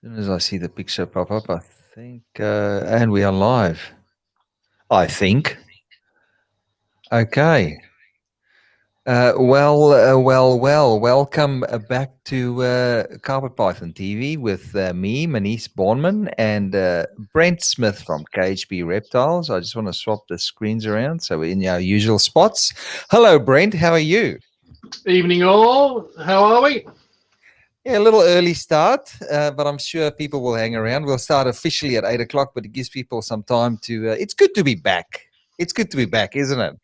Soon as I see the picture pop up, I think, and we are live. I think. Okay. Well. Welcome back to Carpet Python TV with me, Manish Bornman, and Brent Smith from KHB Reptiles. I just want to swap the screens around so we're in our usual spots. Hello, Brent. How are you? Evening all. How are we? Yeah, a little early start, but I'm sure people will hang around. We'll start officially at 8 o'clock, but it gives people some time to. It's good to be back. It's good to be back, isn't it?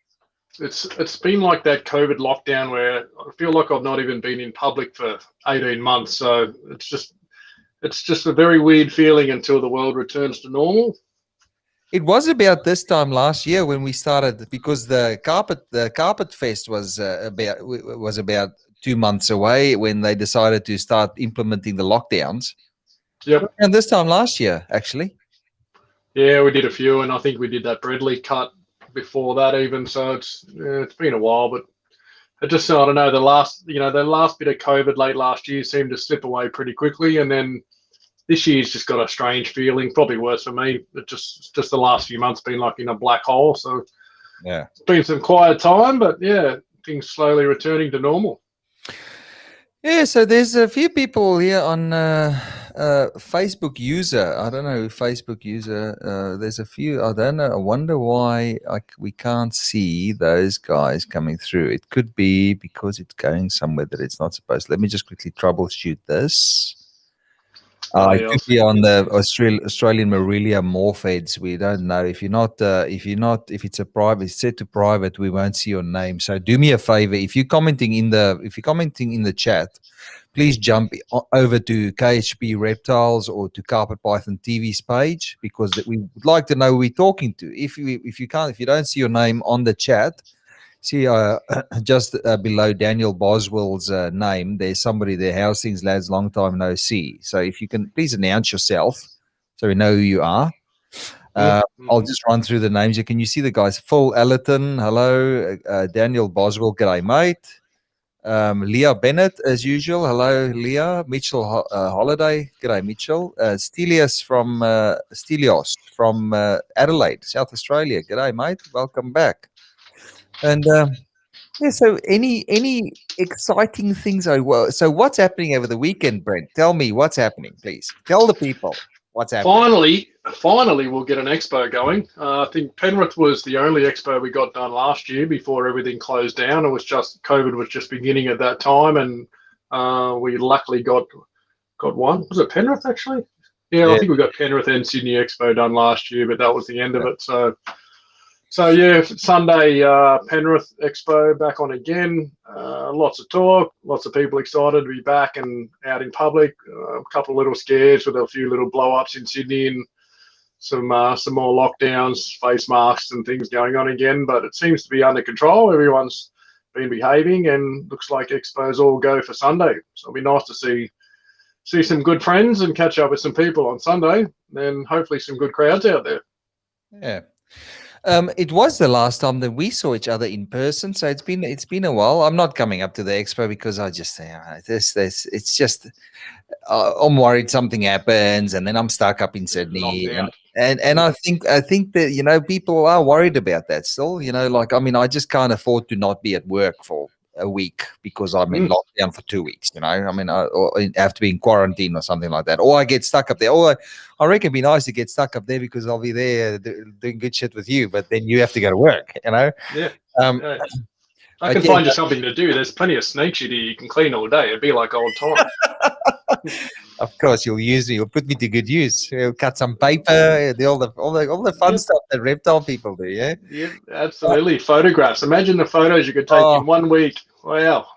It's been like that COVID lockdown where I feel like I've not even been in public for 18 months. So it's just a very weird feeling until the world returns to normal. It was about this time last year when we started because the carpet fest was about 2 months away when they decided to start implementing the lockdowns. Yep. And this time last year, actually. Yeah, we did a few, and I think we did that Bradley cut before that even. So it's been a while, but I don't know, the last bit of COVID late last year seemed to slip away pretty quickly, and then this year's just got a strange feeling. Probably worse for me. It's just the last few months been like in a black hole. So Yeah. it's been some quiet time, but yeah, things slowly returning to normal. Yeah, so there's a few people here on Facebook user. I don't know, Facebook user. There's a few. I don't know. I wonder why we can't see those guys coming through. It could be because it's going somewhere that it's not supposed to. Let me just quickly troubleshoot this. Oh It yeah, could be on the Australian Morelia morpheds. We don't know if it's a private, it's set to private. We won't see your name. So do me a favor. If you're commenting in the chat, please jump over to KHP Reptiles or to Carpet Python TV's page because we would like to know who we're talking to. If you don't see your name on the chat, see, just below Daniel Boswell's name, there's somebody there. How's things, lads? Long time no see. So if you can please announce yourself so we know who you are. yep. I'll just run through the names. Can you see the guys? Phil Ellerton, hello. Daniel Boswell, g'day, mate. Leah Bennett, as usual. Hello, Leah. Mitchell Holiday, g'day, Mitchell. Stelios from Adelaide, South Australia. G'day, mate. Welcome back. And yeah, so any exciting things? So what's happening over the weekend, Brent? Tell me what's happening, please. Tell the people what's happening. Finally, we'll get an expo going. I think Penrith was the only expo we got done last year before everything closed down. It was just COVID was just beginning at that time, and we luckily got one. Was it Penrith actually? Yeah, I Yeah. think we got Penrith and Sydney Expo done last year, but that was the end of it. So yeah, Sunday Penrith Expo back on again. Lots of talk, lots of people excited to be back and out in public. A couple of little scares with a few little blow ups in Sydney and some more lockdowns, face masks and things going on again. But it seems to be under control. Everyone's been behaving, and looks like Expos all go for Sunday. So it'll be nice to see some good friends and catch up with some people on Sunday. Then hopefully some good crowds out there. Yeah. It was the last time that we saw each other in person, so it's been a while. I'm not coming up to the expo because I just say this. It's just I'm worried something happens, and then I'm stuck up in Sydney, Locked and out. and I think that people are worried about that still. Like I mean, I just can't afford to not be at work for a week because I'm in Mm. lockdown for 2 weeks. I mean, or I have to be in quarantine or something like that, or I get stuck up there. Or I reckon it'd be nice to get stuck up there because I'll be there doing good shit with you, but then you have to go to work. Yeah. Um, Yeah. I but can yeah, find you something to do. There's plenty of snake shit here you can clean all day. It'd be like old times. of course, you'll use me. You'll put me to good use. You'll cut some paper, all the fun Yep. stuff that reptile people do. Yeah. Yep. Uh, Absolutely. Photographs. Imagine the photos you could take oh, in 1 week. Wow.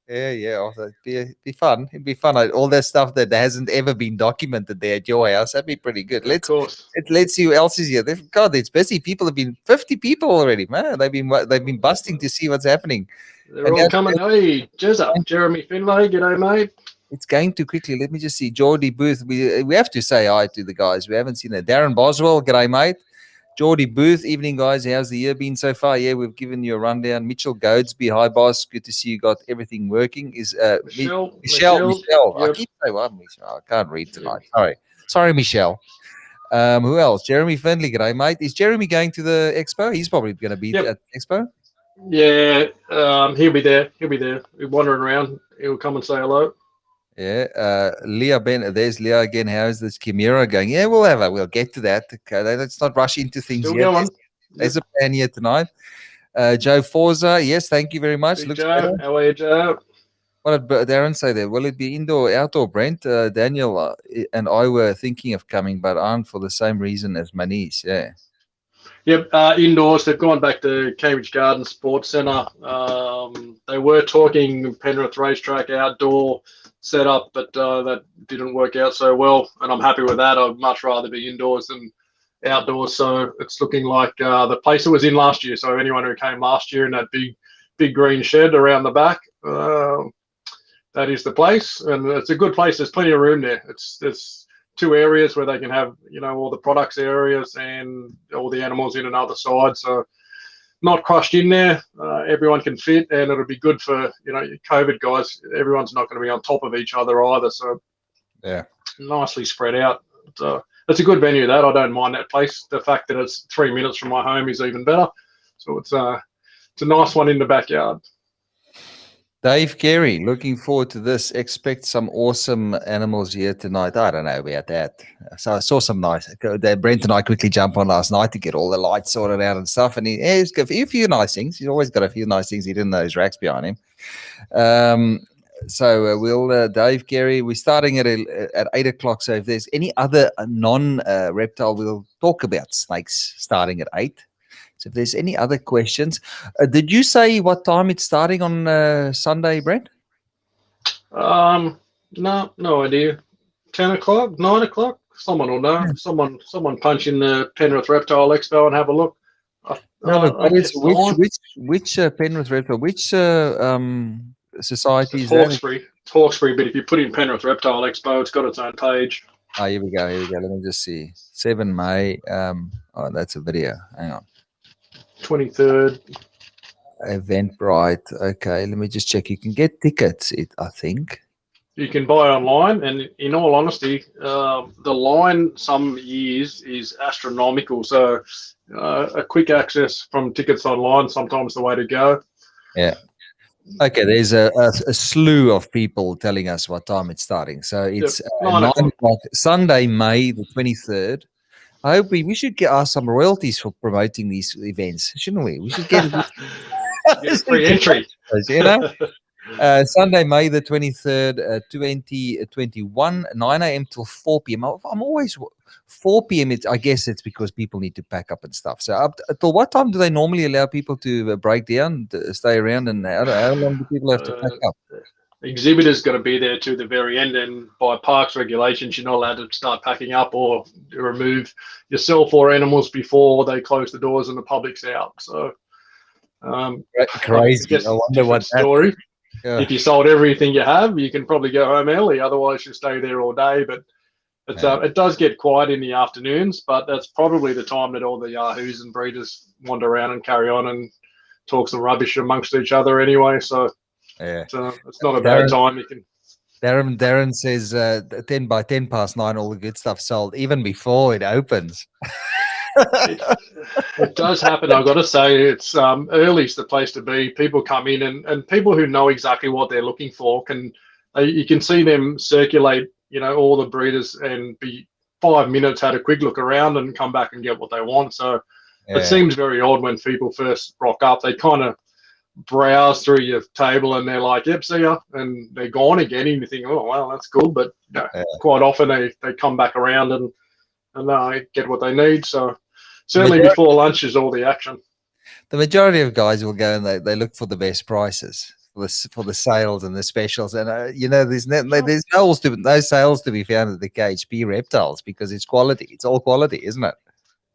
yeah. It'd be fun. It'd be fun. All that stuff that hasn't ever been documented there at your house. That'd be pretty good. Of course. Let's see who else is here. God, it's busy. People have been 50 people already, man. They've been busting to see what's happening, They're and all coming. Hey, Jezza. that, Jeremy Finlay. G'day, mate. it's going too quickly. Let me just see. Geordie Booth. We have to say hi to the guys. We haven't seen that. Darren Boswell. G'day, mate. Geordie Booth, evening guys. How's the year been so far? Yeah, we've given you a rundown. Mitchell Goadsby, hi boss. Good to see you got everything working. Is Michelle. I Yep. keep saying what Michelle. I can't read tonight. Sorry, Michelle. Who else? Jeremy Findley, g'day, mate. Is Jeremy going to the expo? He's probably going to be Yep. at the expo. Yeah, he'll be there. He'll be there. He'll wandering around. He'll come and say hello. Yeah, Leah Ben. There's Leah again. How's this Chimera going? Yeah, we'll get to that. Okay, let's not rush into things Still yet. going. There's a plan here tonight. Joe Forza, yes, thank you very much. Big Looks Joe, better. how are you, Joe? What did Darren say there? Will it be indoor, outdoor, Brent? Daniel and I were thinking of coming, but aren't for the same reason as Manish. Yeah. Yep, indoors. They've gone back to Cambridge Garden Sports Centre. They were talking Penrith racetrack outdoor setup, but that didn't work out so well. And I'm happy with that. I'd much rather be indoors than outdoors. So it's looking like the place it was in last year. So anyone who came last year in that big green shed around the back, that is the place, and it's a good place. There's plenty of room there. There's two areas where they can have, all the products areas and all the animals in another side. So not crushed in there. Everyone can fit, and it'll be good for, COVID guys. Everyone's not going to be on top of each other either. So yeah, nicely spread out. So it's a good venue. That I don't mind that place. The fact that it's 3 minutes from my home is even better. So it's a nice one in the backyard. Dave Carey, looking forward to this. Expect some awesome animals here tonight. I don't know about that. So I saw some nice. Brent and I quickly jumped on last night to get all the lights sorted out and stuff. And he's got a few nice things. He's always got a few nice things. He didn't know his racks behind him. So we'll Dave Carey. We're starting at 8 o'clock. So if there's any other non-reptile, we'll talk about snakes starting at 8. So if there's any other questions, did you say what time it's starting on Sunday, Brent? No idea. 10 o'clock, 9 o'clock. Someone will know. Someone punch in the Penrith Reptile Expo and have a look. Which Penrith Reptile? Which society is that? Hawkesbury. It's Hawkesbury, but if you put in Penrith Reptile Expo, it's got its own page. Oh, here we go. Let me just see. 7 May. That's a video. Hang on. 23rd. Eventbrite. Okay, let me just check. You can get tickets, I think. You can buy online, and in all honesty, the line some years is astronomical. So a quick access from tickets online sometimes the way to go. Yeah. Okay, there's a slew of people telling us what time it's starting. So it's 9 o'clock, Sunday, May the 23rd. I hope we should ask some royalties for promoting these events, shouldn't we? We should get free entry. Sunday, May the 23rd, 2021, 9 a.m. till 4 p.m. I'm always 4 p.m. I guess it's because people need to pack up and stuff. So up till what time do they normally allow people to break down, to stay around, and how long do people have to pack up? The exhibitor's got to be there to the very end, and by parks regulations, you're not allowed to start packing up or remove yourself or animals before they close the doors and the public's out. So crazy. I wonder what story. Yeah. If you sold everything you have, you can probably go home early. Otherwise, you stay there all day. But it does get quiet in the afternoons. But that's probably the time that all the yahoos and breeders wander around and carry on and talk some rubbish amongst each other anyway. So yeah, it's not a bad time. You can. Darren says 10 by 10 past 9, all the good stuff sold even before it opens. It does happen. I've got to say, it's early's the place to be. People come in, and people who know exactly what they're looking for you can see them circulate, all the breeders, and be 5 minutes, had a quick look around and come back and get what they want. So It seems very odd when people first rock up. They kind of browse through your table and they're like, yep, see ya, and they're gone again, and you think, oh well, that's cool. But quite often they come back around and get what they need. So certainly before lunch is all the action. The majority of guys will go and they look for the best prices for the sales and the specials, and there's no sales to be found at the KHP Reptiles because it's quality. It's all quality, isn't it?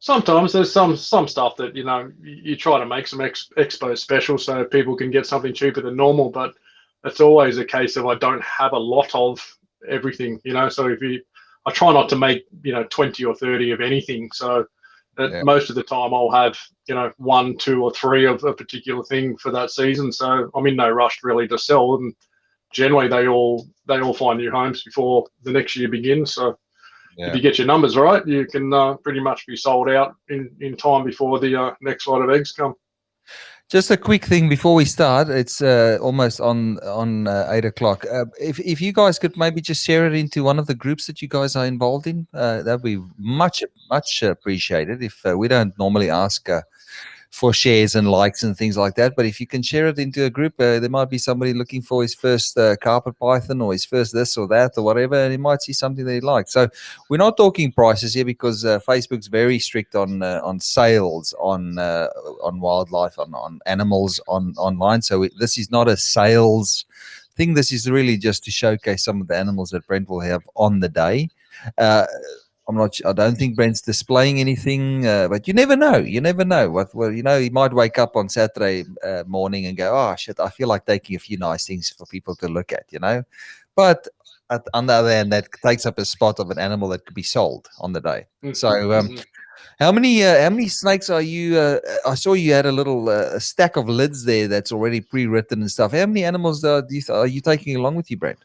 Sometimes there's some stuff that you try to make some expo special so people can get something cheaper than normal, but it's always a case of I don't have a lot of everything, so I try not to make 20 or 30 of anything, so Most of the time I'll have, 1, 2, or 3 of a particular thing for that season. So I'm in no rush really to sell them. Generally, they all find new homes before the next year begins. So if you get your numbers right, you can pretty much be sold out in time before the next lot of eggs come. Just a quick thing before we start. It's almost on 8 o'clock. If you guys could maybe just share it into one of the groups that you guys are involved in, that'd be much appreciated. If we don't normally ask for shares and likes and things like that, but if you can share it into a group, there might be somebody looking for his first carpet python or his first this or that or whatever, and he might see something that he likes. So we're not talking prices here because Facebook's very strict on sales on wildlife, on animals online. So this is not a sales thing. This is really just to showcase some of the animals that Brent will have on the day. I don't think Brent's displaying anything, but you never know. You never know. He might wake up on Saturday morning and go, "Oh shit, I feel like taking a few nice things for people to look at," But on the other hand, that takes up a spot of an animal that could be sold on the day. So, how many snakes are you? I saw you had a little stack of lids there that's already pre-written and stuff. How many animals are you taking along with you, Brent?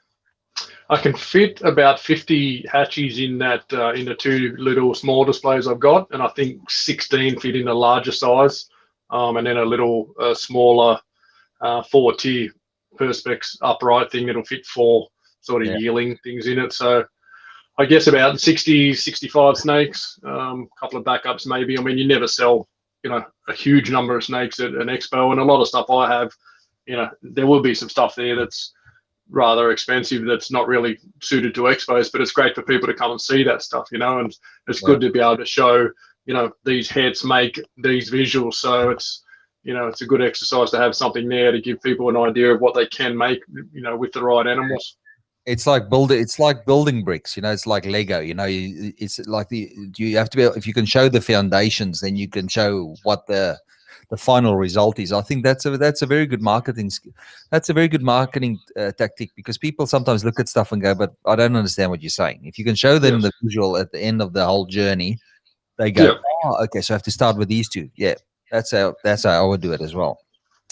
I can fit about 50 hatchies in that in the 2 little small displays I've got, and I think 16 fit in a larger size, and then a little smaller 4-tier perspex upright thing that'll fit 4 sort of yearling things in it. So I guess about 60, 65 snakes, a couple of backups maybe. I mean, you never sell, a huge number of snakes at an expo, and a lot of stuff I have, there will be some stuff there that's rather expensive that's not really suited to expos, but it's great for people to come and see that stuff, and it's good to be able to show, these heads make these visuals. So it's, it's a good exercise to have something there to give people an idea of what they can make, with the right animals. It's like building bricks, it's like Lego, it's like you have to be able, if you can show the foundations, then you can show what the final result is. I think that's a very good marketing. That's a very good marketing tactic, because people sometimes look at stuff and go, "But I don't understand what you're saying." If you can show them the visual at the end of the whole journey, they go, "Oh, okay, so I have to start with these 2." Yeah, that's how I would do it as well.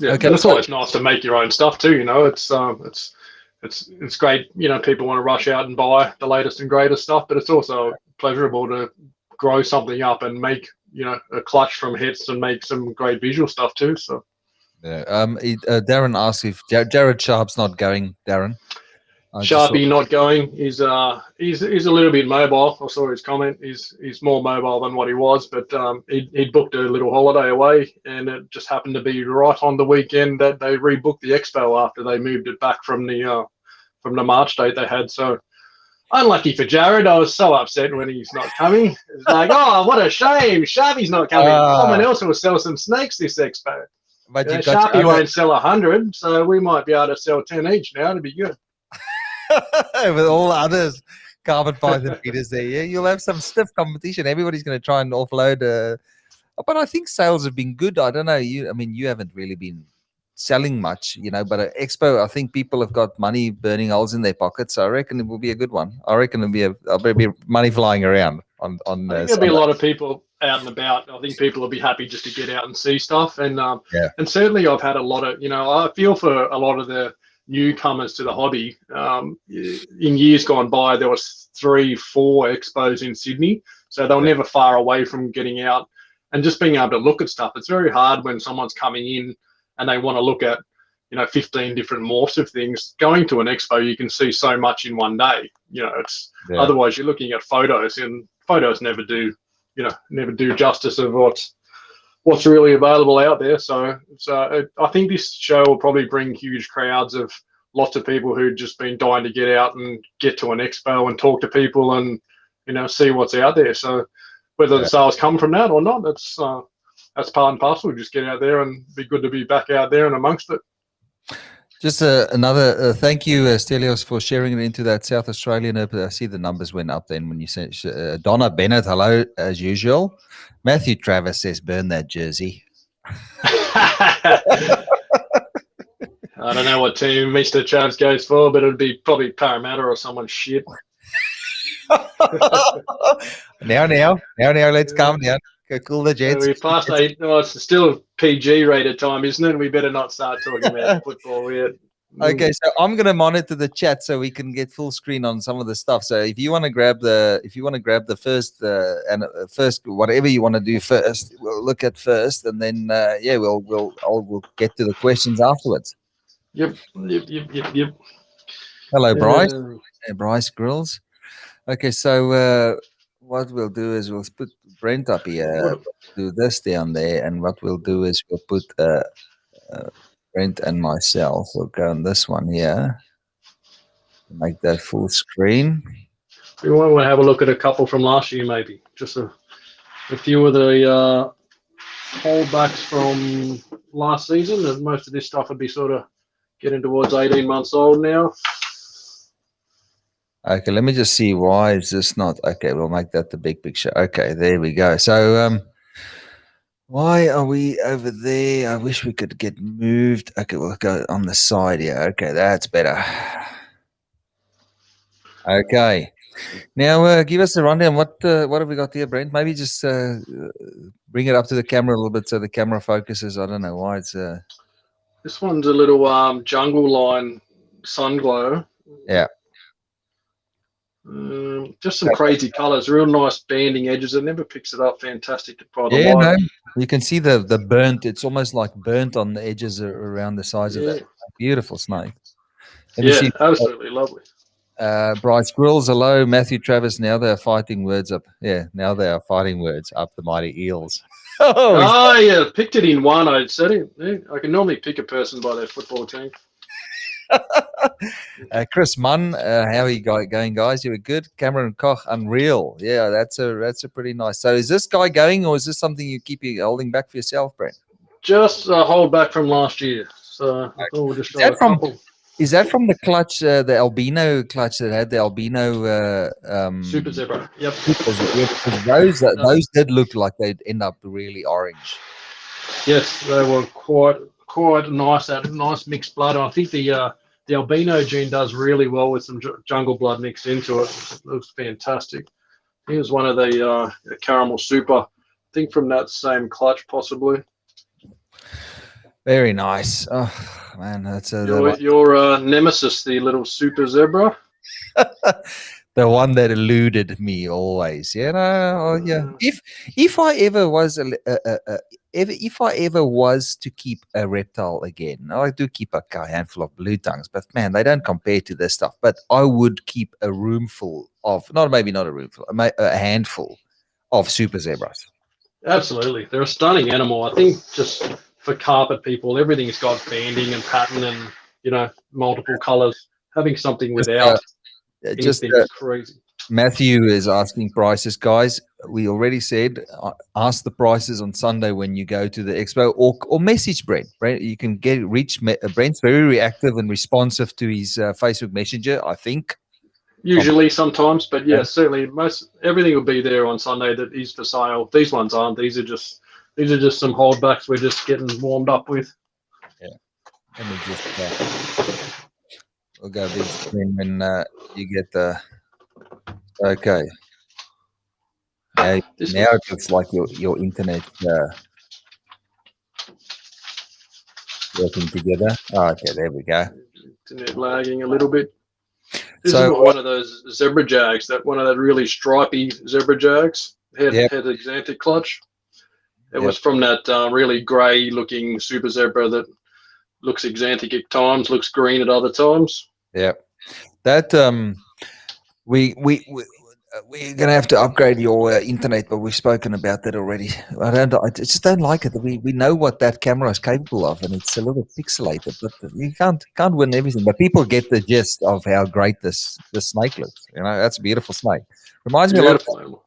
Yeah, okay, and it's always nice to make your own stuff too. It's great. People want to rush out and buy the latest and greatest stuff, but it's also pleasurable to grow something up and make, a clutch from hits and make some great visual stuff too. So, Darren asked if Jared Sharp's not going. Darren, Sharpie not going. He's a little bit mobile. I saw his comment. He's more mobile than what he was, but he'd booked a little holiday away, and it just happened to be right on the weekend that they rebooked the expo after they moved it back from the March date they had. So, unlucky for Jared. I was so upset when he's not coming. It's like, oh, what a shame. Sharpie's not coming. Someone else will sell some snakes this expo. But Sharpie won't sell 100, so we might be able to sell 10 each now to be good. With all the others, carpet python feeders there, you'll have some stiff competition. Everybody's going to try and offload. But I think sales have been good. I don't know. You haven't really been selling much, but at Expo, I think people have got money burning holes in their pockets. So I reckon it will be a good one. I reckon there'll be money flying around on. I think there'll be a lot of people out and about. I think people will be happy just to get out and see stuff. And and certainly I've had a lot of, I feel for a lot of the newcomers to the hobby. In years gone by, there was 3-4 expos in Sydney, so they were never far away from getting out and just being able to look at stuff. It's very hard when someone's coming in and they want to look at 15 different morphs of things. Going to an expo, you can see so much in one day. Otherwise you're looking at photos, and photos never do justice of what's really available out there. So I think this show will probably bring huge crowds of lots of people who've just been dying to get out and get to an expo and talk to people and see what's out there. So whether the sales come from that or not, that's part and parcel. Just get out there, and be good to be back out there and amongst it. Just another thank you, Stelios, for sharing it into that South Australian. I see the numbers went up then when you said Donna Bennett, hello, as usual. Matthew Travis says, burn that jersey. I don't know what team Mr. Travis goes for, but it'd be probably Parramatta or someone shit. Now, let's calm down. Go cool the jets. We passed 8. No, it's still PG rated time, isn't it? We better not start talking about football yet. Okay, so I'm gonna monitor the chat so we can get full screen on some of the stuff. So if you want to grab the first first whatever you want to do first, we'll look at first, and then we'll get to the questions afterwards. Yep. Hello, Bryce. Uh, Bryce Grills. Okay, so what we'll do is we'll put Brent up here, do this down there, and what we'll do is we'll put Brent and myself. We'll go on this one here. Make that full screen. we want to have a look at a couple from last year, maybe. Just a few of the holdbacks from last season. And most of this stuff would be sort of getting towards 18 months old now. Okay, let me just see. Why is this not? Okay, we'll make that the big picture. Okay, there we go. So, why are we over there? I wish we could get moved. Okay, we'll go on the side here. Okay, that's better. Okay. Now, give us a rundown. What have we got here, Brent? Maybe just bring it up to the camera a little bit so the camera focuses. I don't know why it's. This one's a little jungle line sun glow. Yeah. Just some crazy colours, real nice banding edges. It never picks it up. Fantastic by the Yeah, light. no, you can see the burnt. It's almost like burnt on the edges around the sides of that. Beautiful snake. Let me see. Absolutely lovely. Bryce Grills, hello. Matthew Travis, now they are fighting words up. Yeah, now they are fighting words up the mighty eels. Yeah, picked it in one. I said it. Yeah, I can normally pick a person by their football team. Chris Munn, how are you going, guys? You were good. Cameron Koch, unreal. Yeah, that's a pretty nice. So, is this guy going, or is this something you keep holding back for yourself, Brent? Just a hold back from last year. So I thought we'll just show a couple. Is that from the clutch, the albino clutch that had the albino Super Zebra? Yep. Those did look like they'd end up really orange. Yes, they were quite nice. That nice mixed blood. I think the albino gene does really well with some jungle blood mixed into it. It looks fantastic. He was one of the caramel super. I think from that same clutch, possibly. Very nice. Oh man, that's your nemesis, the little super zebra. The one that eluded me always. Yeah. If I ever was if I ever was to keep a reptile again, I do keep a handful of blue tongues, but man, they don't compare to this stuff. But I would keep a roomful of not a roomful, a handful of super zebras. Absolutely, they're a stunning animal. I think just for carpet people, everything's got banding and pattern and multiple colors. Having something without anything is crazy. Matthew is asking prices, guys. We already said ask the prices on Sunday when you go to the expo, or message Brent. Brent, you can reach Brent's very reactive and responsive to his Facebook Messenger, I think. Usually, sometimes, but certainly everything will be there on Sunday that is for sale. These ones aren't. These are just some holdbacks we're just getting warmed up with. Yeah. Let me just we'll go big screen when you get the. Okay. Now it looks like your internet working together. Oh, okay, there we go. Internet lagging a little bit. This is one of those zebra jags, one of the really stripy zebra jags. Had exantic clutch. It was from that really grey looking super zebra that looks exantic at times, looks green at other times. Yeah. That we're gonna have to upgrade your internet, but we've spoken about that already. I just don't like it. We know what that camera is capable of, and it's a little pixelated, but you can't win everything. But people get the gist of how great this snake looks. That's a beautiful snake. Reminds me a lot of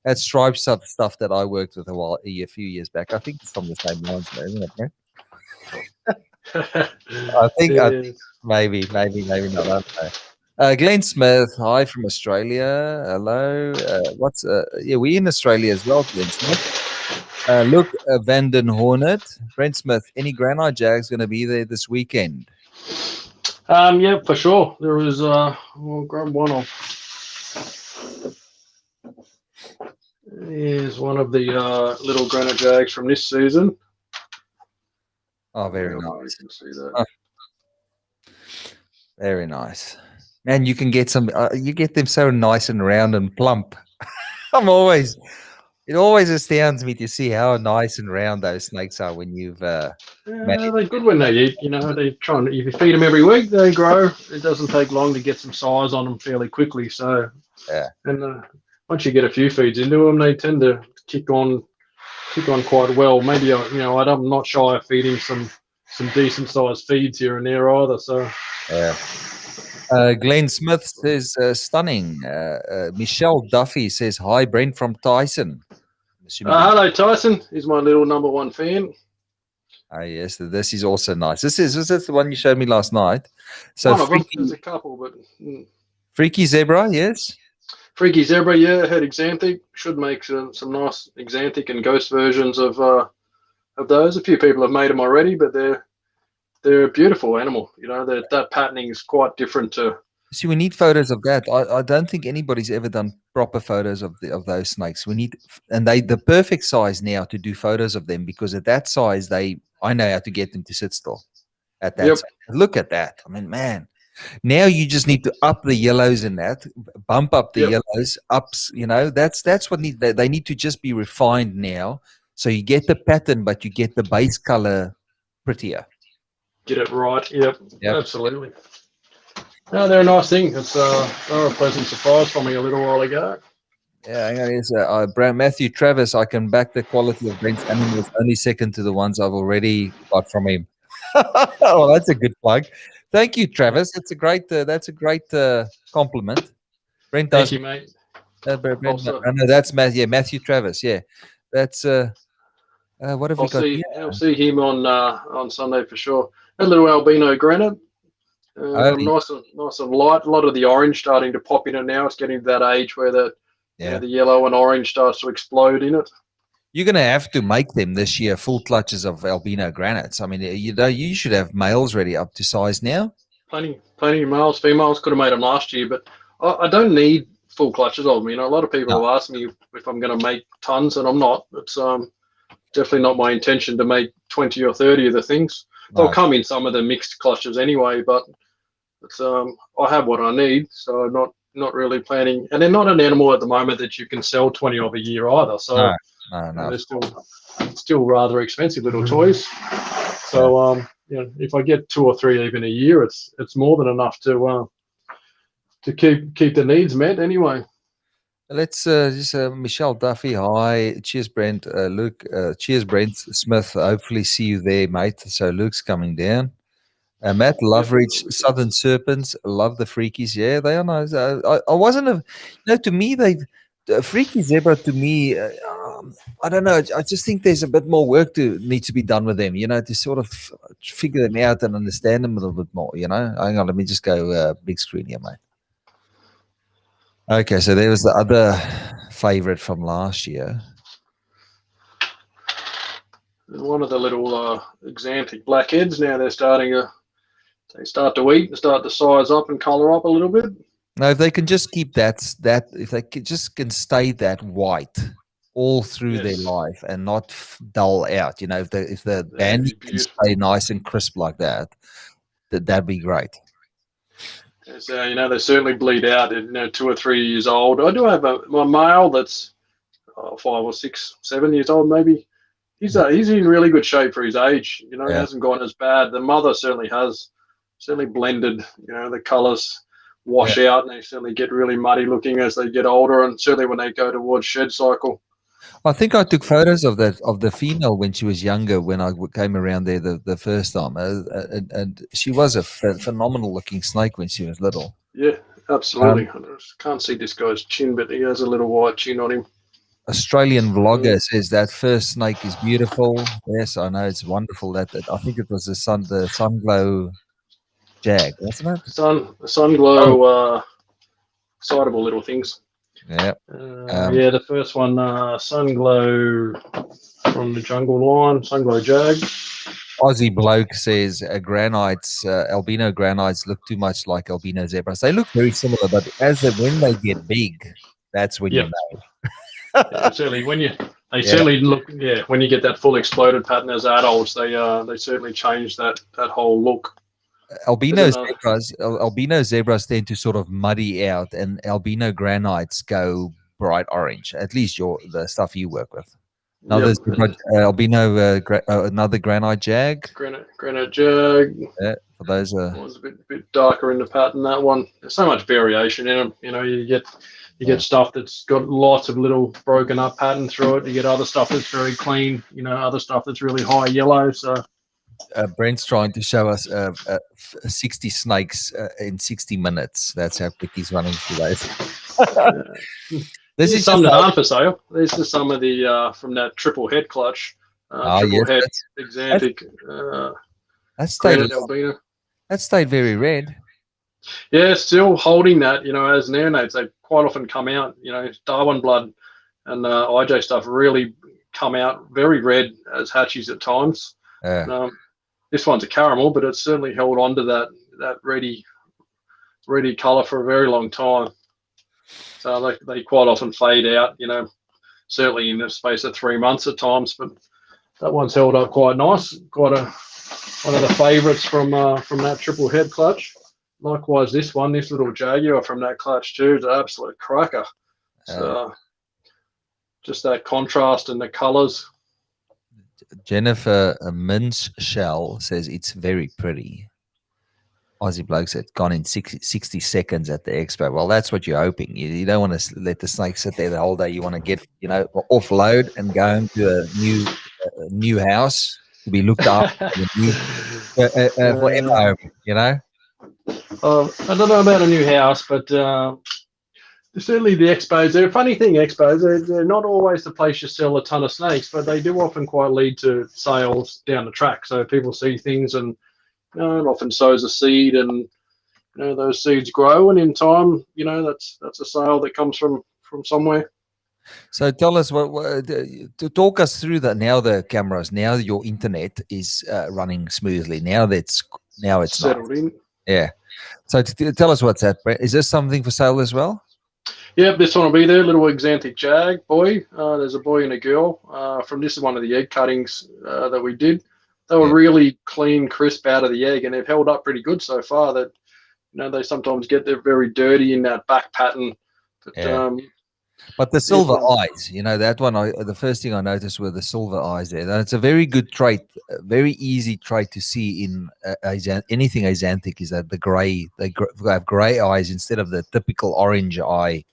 that striped stuff that I worked with a few years back. I think it's from the same lines, isn't it, man? I think maybe not. I don't know. Glenn Smith, hi from Australia. Hello. We're in Australia as well, Glenn Smith. Look, Vanden Hornet, Brent Smith. Any Granite Jags going to be there this weekend? Yeah, for sure. There is. We'll grab one off. Here's one of the little granite jags from this season. Oh, very You nice. can see that. Oh, very nice. Man, you can get some. You get them so nice and round and plump. It always astounds me to see how nice and round those snakes are when you've managed. They're good when they eat. You know, they try and if you feed them every week, they grow. It doesn't take long to get some size on them fairly quickly. So, Yeah. and once you get a few feeds into them, they tend to kick on quite well. Maybe I'm not shy of feeding some decent sized feeds here and there either. So, Yeah. Glenn Smith says stunning. Michelle Duffy says hi, Brent from Tyson. I'm assuming hello Tyson. He's my little number one fan. yes, this is also nice. This is the one you showed me last night. So One of them. There's a couple, but Freaky Zebra, yes. Freaky Zebra, yeah, had Exanthic. Should make some nice Exanthic and Ghost versions of those. A few people have made them already, but they're a beautiful animal. You know, that patterning is quite different to. See, we need photos of that. I don't think anybody's ever done proper photos of those snakes. We need, and the perfect size now to do photos of them, because at that size I know how to get them to sit still. At that size. Look at that. I mean, man. Now you just need to up the yellows in that, bump up the yellows, ups. You know, that's what they need to just be refined now. So you get the pattern, but you get the base color prettier. Get it right. Yep. Absolutely. No, they're a nice thing. They're a pleasant surprise for me a little while ago. Yeah, here's Matthew Travis. I can back the quality of Brent's animals only second to the ones I've already got from him. Oh, that's a good plug. Thank you, Travis. That's a great compliment. Brent does. Thank you, mate. Brent, no, that's Matthew Travis. Yeah, that's what have we got? I'll see him on Sunday for sure. A little albino granite. Nice and light. A lot of the orange starting to pop in it now. It's getting to that age where the yellow and orange starts to explode in it. You're going to have to make them this year full clutches of albino granites. I mean, you should have males ready up to size now. Plenty of males, females. Could have made them last year, but I don't need full clutches of them. You know, a lot of people have asked me if I'm going to make tons, and I'm not. It's definitely not my intention to make 20 or 30 of the things. They'll come in some of the mixed clutches anyway, but it's I have what I need, so I'm not really planning. And they're not an animal at the moment that you can sell 20 of a year either. So no. They're still rather expensive little toys. So if I get 2 or 3 even a year, it's more than enough to keep the needs met anyway. Let's just Michelle Duffy. Hi, cheers, Brent. Luke, cheers, Brent Smith. Hopefully, see you there, mate. So Luke's coming down. Matt Loveridge, Southern Serpents. Love the Freakies. Yeah, they are nice. I wasn't to me Freaky Zebra to me. I don't know. I just think there's a bit more work needs to be done with them. To sort of figure them out and understand them a little bit more. Hang on, let me just go big screen here, mate. Okay, so there was the other favorite from last year. One of the little Exanthic blackheads. Now they start to eat and start to size up and colour up a little bit. Now, if they can just keep that if they can stay that white all through their life and not dull out, if the banding can stay nice and crisp like that'd be great. So they certainly bleed out at 2 or 3 years old. I do have my male that's 5 or 6, 7 years old maybe. He's in really good shape for his age. He hasn't gone as bad. The mother certainly has blended. The colours wash out and they certainly get really muddy looking as they get older, and certainly when they go towards shed cycle. I think I took photos of the female when she was younger, when I came around there the first time, and she was a phenomenal looking snake when she was little. Yeah, absolutely. I can't see this guy's chin, but he has a little white chin on him. Australian vlogger says that first snake is beautiful. Yes, I know, it's wonderful. That I think it was the Sunglow Jag, wasn't it? Sunglow excitable little things. Yeah. The first one, Sunglow from the jungle line, Sunglow Jag. Aussie bloke says granites, albino granites look too much like albino zebras. They look very similar, but when they get big, that's when you know. Yeah, certainly when you they Yeah. certainly look when you get that full exploded pattern as adults, they certainly change that whole look. Albino zebras tend to sort of muddy out, and albino granites go bright orange. At least the stuff you work with. Another Yep. zebra, another granite jag. Granite jag Yeah, for those. was a bit darker in the pattern. That one, there's so much variation in them. You know, you get stuff that's got lots of little broken up pattern through it. You get other stuff that's very clean. You know, other stuff that's really high yellow. So Brent's trying to show us 60 snakes in 60 minutes. That's how quick he's running through those. This is some that aren't for sale. This is some of the from that triple head clutch. Triple head Exantic. That stayed very red. Yeah, still holding that. You know, as neonates, they quite often come out. You know, Darwin blood and IJ stuff really come out very red as hatchies at times. This one's a caramel, but it's certainly held on to that reddy colour for a very long time. So they quite often fade out, you know, certainly in the space of 3 months at times. But that one's held up quite nice. One of the favourites from that triple head clutch. Likewise, this little Jaguar from that clutch too, is an absolute cracker. So just that contrast in the colours. Jennifer Mince Shell says it's very pretty. Aussie bloke said gone in 60 seconds at the expo. Well, that's what you're hoping. You don't want to let the snake sit there the whole day. You want to get, you know, offload and go into a new house to be looked after forever, you know. I don't know about a new house, but certainly the expos. They're a funny thing. Expos. They're not always the place you sell a ton of snakes, but they do often quite lead to sales down the track. So people see things and. It often sows a seed, and you know those seeds grow, and in time, you know that's a sale that comes from somewhere. So tell us to talk us through that. Now the cameras, now your internet is running smoothly. Now it's settled in. Yeah. So tell us what's that. Is this something for sale as well? Yep, this one will be there. Little Exantic Jag boy. There's a boy and a girl. This is one of the egg cuttings that we did. They were really clean, crisp out of the egg, and they've held up pretty good so far. That you know they sometimes get very dirty in that back pattern. But the silver eyes, you know, that one. The first thing I noticed were the silver eyes there. That's a very good trait, a very easy trait to see in anything Exantic. Is that the grey? They have grey eyes instead of the typical orange eye.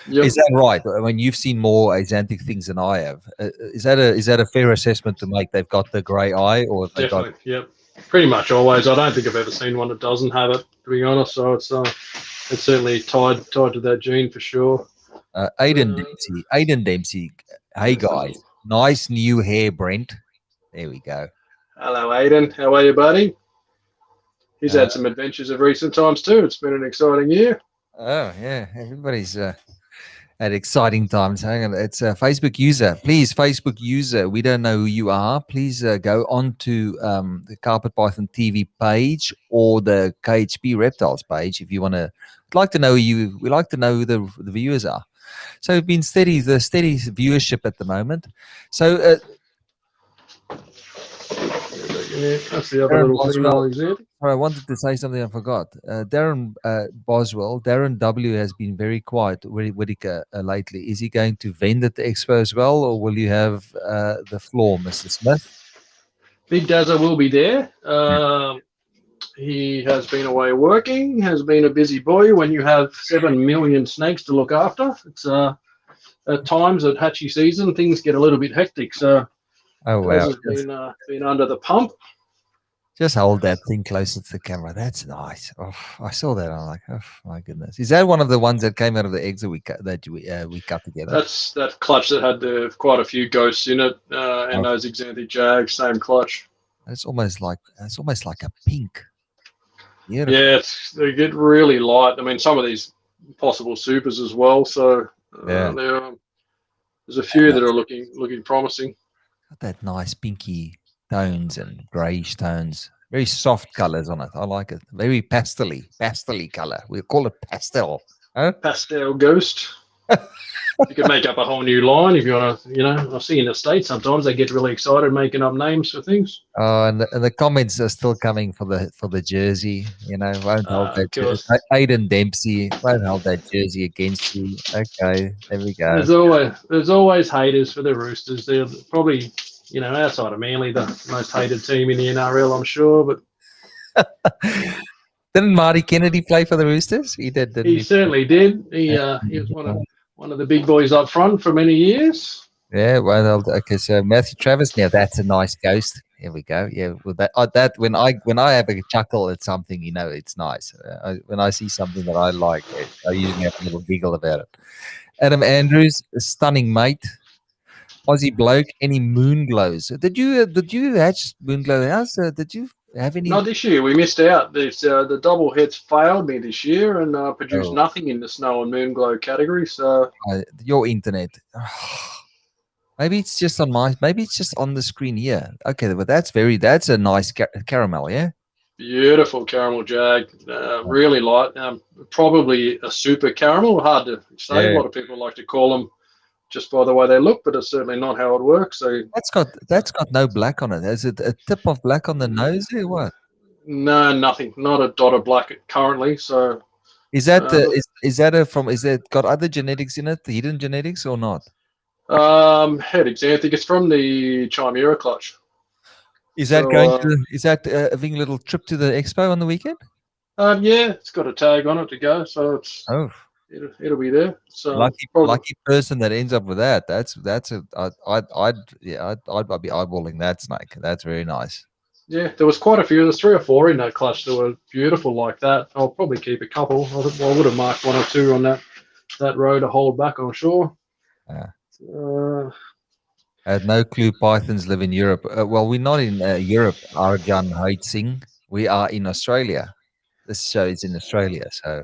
Yep. Is that right? I mean, you've seen more Exantic things than I have. Is that a fair assessment to make? They've got the grey eye, or have they definitely? Yep, pretty much always. I don't think I've ever seen one that doesn't have it, to be honest. So it's certainly tied to that gene for sure. Aiden Dempsey. Hey guys, nice new hair, Brent. There we go. Hello, Aiden. How are you, buddy? He's had some adventures of recent times too. It's been an exciting year. Oh yeah, everybody's at exciting times. Hang on, it's a Facebook user. Please, Facebook user, we don't know who you are. Please go on to the Carpet Python TV page or the KHP Reptiles page if you want to. We'd like to know you. We like to know who the viewers are. So we've been steady viewership at the moment. So that's the other little female Exantic. I wanted to say something I forgot. Darren Boswell, Darren W has been very quiet, Whitaker, lately. Is he going to vend at the expo as well, or will you have the floor, Mr. Smith? Big Dazza will be there. He has been away working, has been a busy boy. When you have 7 million snakes to look after, it's at times at hatchie season, things get a little bit hectic. So Dazza's been under the pump. Just hold that thing closer to the camera. That's nice. Oh, I saw that. I'm like, oh my goodness. Is that one of the ones that came out of the eggs that we cut together? That's that clutch that had quite a few ghosts in it, and those Exantic Jags, same clutch. It's almost like a pink. Beautiful. Yeah, they get really light. I mean, some of these possible supers as well. So there's a few that are looking promising. Got that nice pinky tones and greyish tones. Very soft colours on it. I like it. Very pastely colour. We'll call it pastel. Huh? Pastel ghost. You could make up a whole new line if you want to. I see in the States sometimes they get really excited making up names for things. Oh, and the comments are still coming for the jersey. Won't hold that Of course, Aiden Dempsey won't hold that jersey against you. Okay, there we go. there's always haters for the Roosters. They're probably outside of Manly the most hated team in the NRL, I'm sure. But Didn't Marty Kennedy play for the Roosters? He did, didn't he he? certainly did. He was one of the big boys up front for many years. Yeah, well, okay. So Matthew Travis, now that's a nice ghost. Here we go. Yeah, well, that when I have a chuckle at something, it's nice. When I see something that I like, I usually have a little giggle about it. Adam Andrews, a stunning mate. Aussie bloke. Any moon glows? Did you hatch moon glow house? Did you have any? Not this year. We missed out. The double hits failed me this year and produced Oh, nothing in the snow and moon glow category. So your internet. Maybe it's just on my. Maybe it's just on the screen here. Okay, but that's a nice caramel. Yeah. beautiful caramel jag, really light. Probably a super caramel. Hard to say. A Yeah. lot of people like to call them just by the way they look, but it's certainly not how it works. So That's got no black on it. Is it a tip of black on the nose or what? no, nothing. Not a dot of black currently. So Is that uh, is that a from? Is it got other genetics in it, the hidden genetics or not? head xanthic. It's from the Chimera clutch. Is that So having a little trip to the expo on the weekend? yeah, it's got a tag on it to go. So Oh, it'll be there. So probably. lucky person that ends up with that. That's a I'd be eyeballing that snake. That's very nice. Yeah, there was quite a few. There's 3 or 4 in that clutch that were beautiful like that. I'll probably keep a couple. I would have marked 1 or 2 on that row to hold back, I'm sure. Yeah. Uh, I had no clue pythons live in Europe. Well, we're not in Europe, Arjan Hoyt Singh. We are in Australia. This show is in Australia. So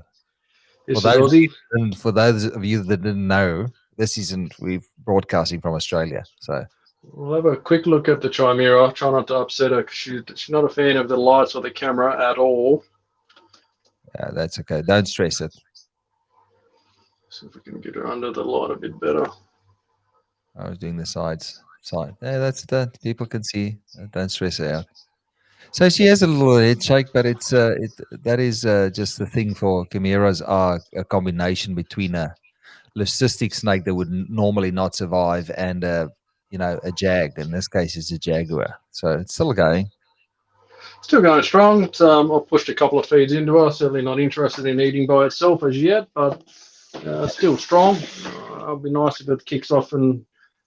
for this is those Aussie. and for those of you that didn't know, this isn't we're broadcasting from Australia. So We'll have a quick look at the Chimera. Try not to upset her 'cause she's not a fan of the lights or the camera at all. yeah, that's okay. Don't stress it. See if we can get her under the light a bit better. I was doing the sides. Side. Yeah, that's that. People can see. Don't stress it out. So she has a little head shake, but that is just the thing for chimeras are a combination between a leucistic snake that would normally not survive and a jag. In this case, it's a jaguar. So it's still going. Still going strong. I've pushed a couple of feeds into her. Certainly not interested in eating by itself as yet, but still strong. It'll be nice if it kicks off and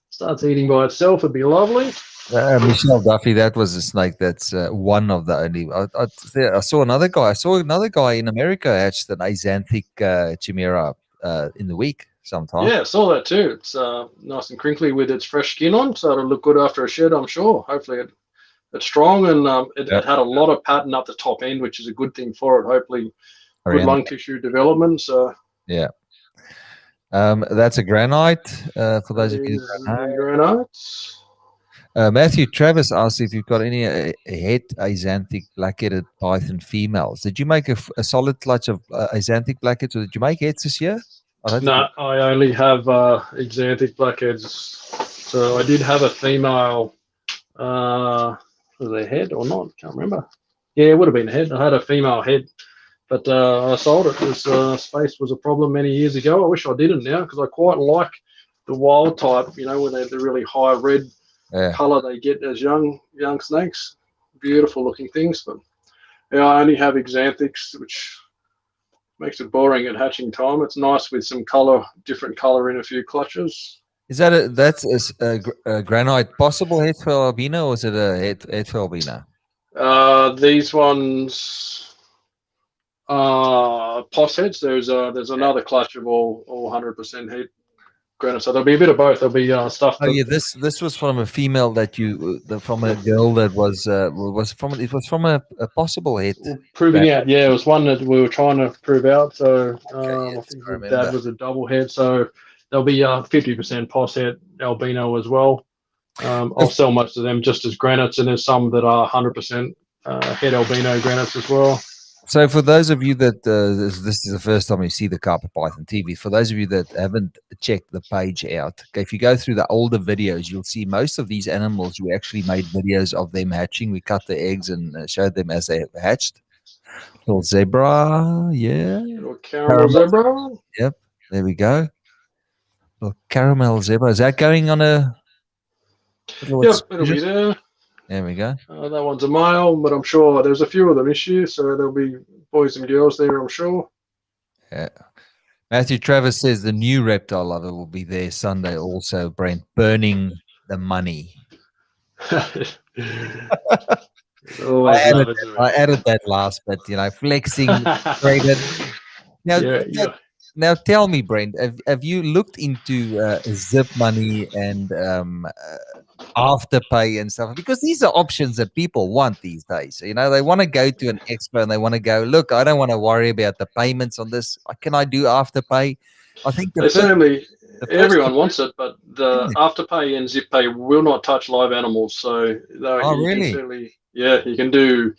starts eating by itself. It'd be lovely. Michelle Duffy, that was a snake. That's one of the only. I saw another guy. I saw another guy in America hatched an axanthic chimera in the week sometime. Yeah, I saw that too. It's nice and crinkly with its fresh skin on, so it'll look good after a shed, I'm sure. Hopefully it's strong and it had a lot of pattern up the top end, which is a good thing for it. Hopefully good lung tissue development. So yeah. That's a granite for those of you who don't know. Granites. Matthew Travis asked if you've got any het axanthic black-headed python females. Did you make a solid clutch of axanthic blackheads, or did you make heads this year? No, I only have exanthic blackheads. So I did have a female. Was it a head or not? Can't remember. Yeah, it would have been a head. I had a female head, but I sold it because space was a problem many years ago. I wish I didn't now because I quite like the wild type. When they're the really high red color they get as young snakes. Beautiful looking things, but yeah, I only have exanthics, which makes it boring at hatching time. It's nice with some color, different color in a few clutches. Is that that's a granite possible head for albino, or is it a head for albino? These ones are POS heads. There's another clutch of all 100% head granite. So there'll be a bit of both. There'll be stuff. Oh yeah, this was from a female that from a girl that was from a possible head. Proving out, yeah, it was one that we were trying to prove out. So Okay, I think the dad was a double head. So there'll be 50% POS head albino as well. I'll sell most of them just as granites, and there's some that are 100% head albino granites as well. So for those of you that this is the first time you see the Carpet Python TV, for those of you that haven't checked the page out, okay, if you go through the older videos, you'll see most of these animals. We actually made videos of them hatching. We cut the eggs and showed them as they hatched. Little zebra, yeah. Little caramel Caramel, zebra. yep. There we go. Little caramel zebra. Is that going on a little Yep, it'll excursion? be there. There we go. That one's a male, but I'm sure there's a few of them this year, so there'll be boys and girls there, I'm sure. Yeah. Matthew Travis says the new reptile lover will be there Sunday also, Brent, burning the money. Always love it. I added that last bit, flexing credit. Now, Yeah, now tell me, Brent, have you looked into Zip Money and Afterpay and stuff? Because these are options that people want these days. They want to go to an expo and they want to go, look, I don't want to worry about the payments on this. Can I do Afterpay? I think they certainly. the first Everyone wants it, but the yeah. Afterpay and ZipPay will not touch live animals. So Oh, you can really? certainly, you can do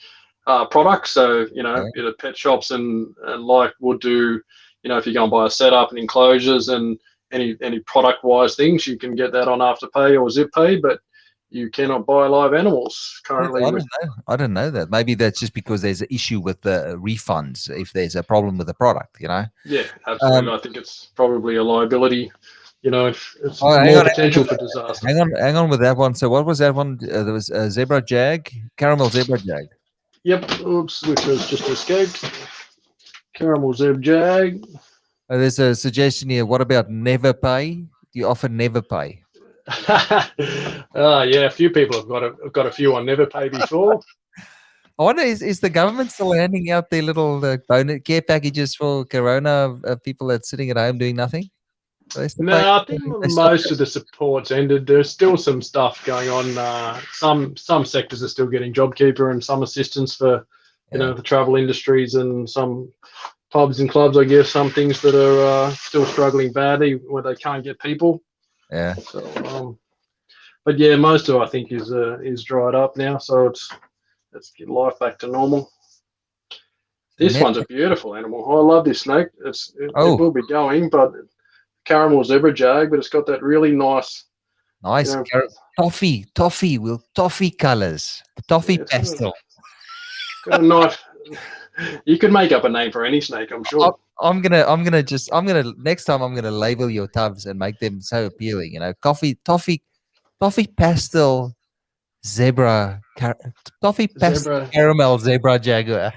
products. So Okay. pet shops and like would do, if you go and buy a setup and enclosures and any product wise things, you can get that on Afterpay or ZipPay, but you cannot buy live animals currently. I don't know. I don't know that. Maybe that's just because there's an issue with the refunds if there's a problem with the product, Yeah, absolutely. I think it's probably a liability. It's hang more on, potential for disaster. hang on with that one. So what was that one? There was a zebra jag, caramel zebra jag. Yep. Oops, which has just escaped. Caramel Zeb Jag. There's a suggestion here. What about never pay? Do you offer never pay? Yeah, a few people have got a few on Never Pay before. I wonder, is the government still handing out their little bonus care packages for Corona people that's sitting at home doing nothing? No, I think most of the support's ended. There's still some stuff going on. Some sectors are still getting JobKeeper and some assistance for the travel industries and some pubs and clubs. I guess some things that are still struggling badly where they can't get people. Yeah. So, but yeah, most of it I think is dried up now. So let's get life back to normal. This one's a beautiful animal. I love this snake. It will be going, but caramel zebra jag, but it's got that really nice toffee colors, toffee pastel. Got a nice. You could make up a name for any snake, I'm sure. I'm gonna next time I'm gonna label your tubs and make them so appealing. Toffee pastel zebra, toffee pastel caramel zebra jaguar.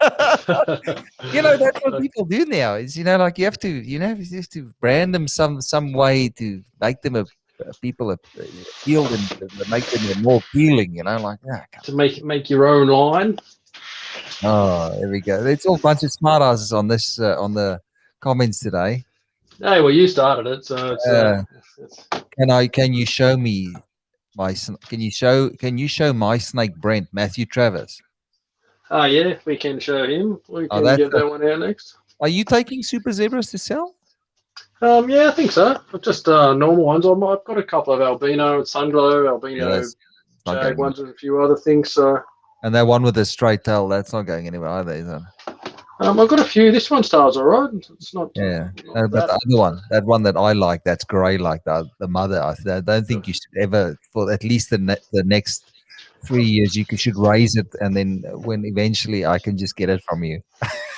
That's what people do now. Is you have to brand them some way to make them people appeal and make them more appealing. To make your own line. Oh, there we go. It's all a bunch of smart asses on this on the comments today. Hey, well, you started it, so it's Can you show me can you show my snake Brent, Matthew Travis? Oh yeah, we can show him. We can get that one out next. Are you taking super zebras to sell? Yeah, I think so. Just normal ones. I've got a couple of albino, sunglow, albino jag ones, and a few other things. So. And that one with the straight tail, that's not going anywhere either, is it? I've got a few. This one's tail's all right. It's not. Yeah, but the other one, that one that I like, that's grey like the mother. I don't think you should ever, for at least the next 3 years, you should raise it, and then when eventually I can just get it from you.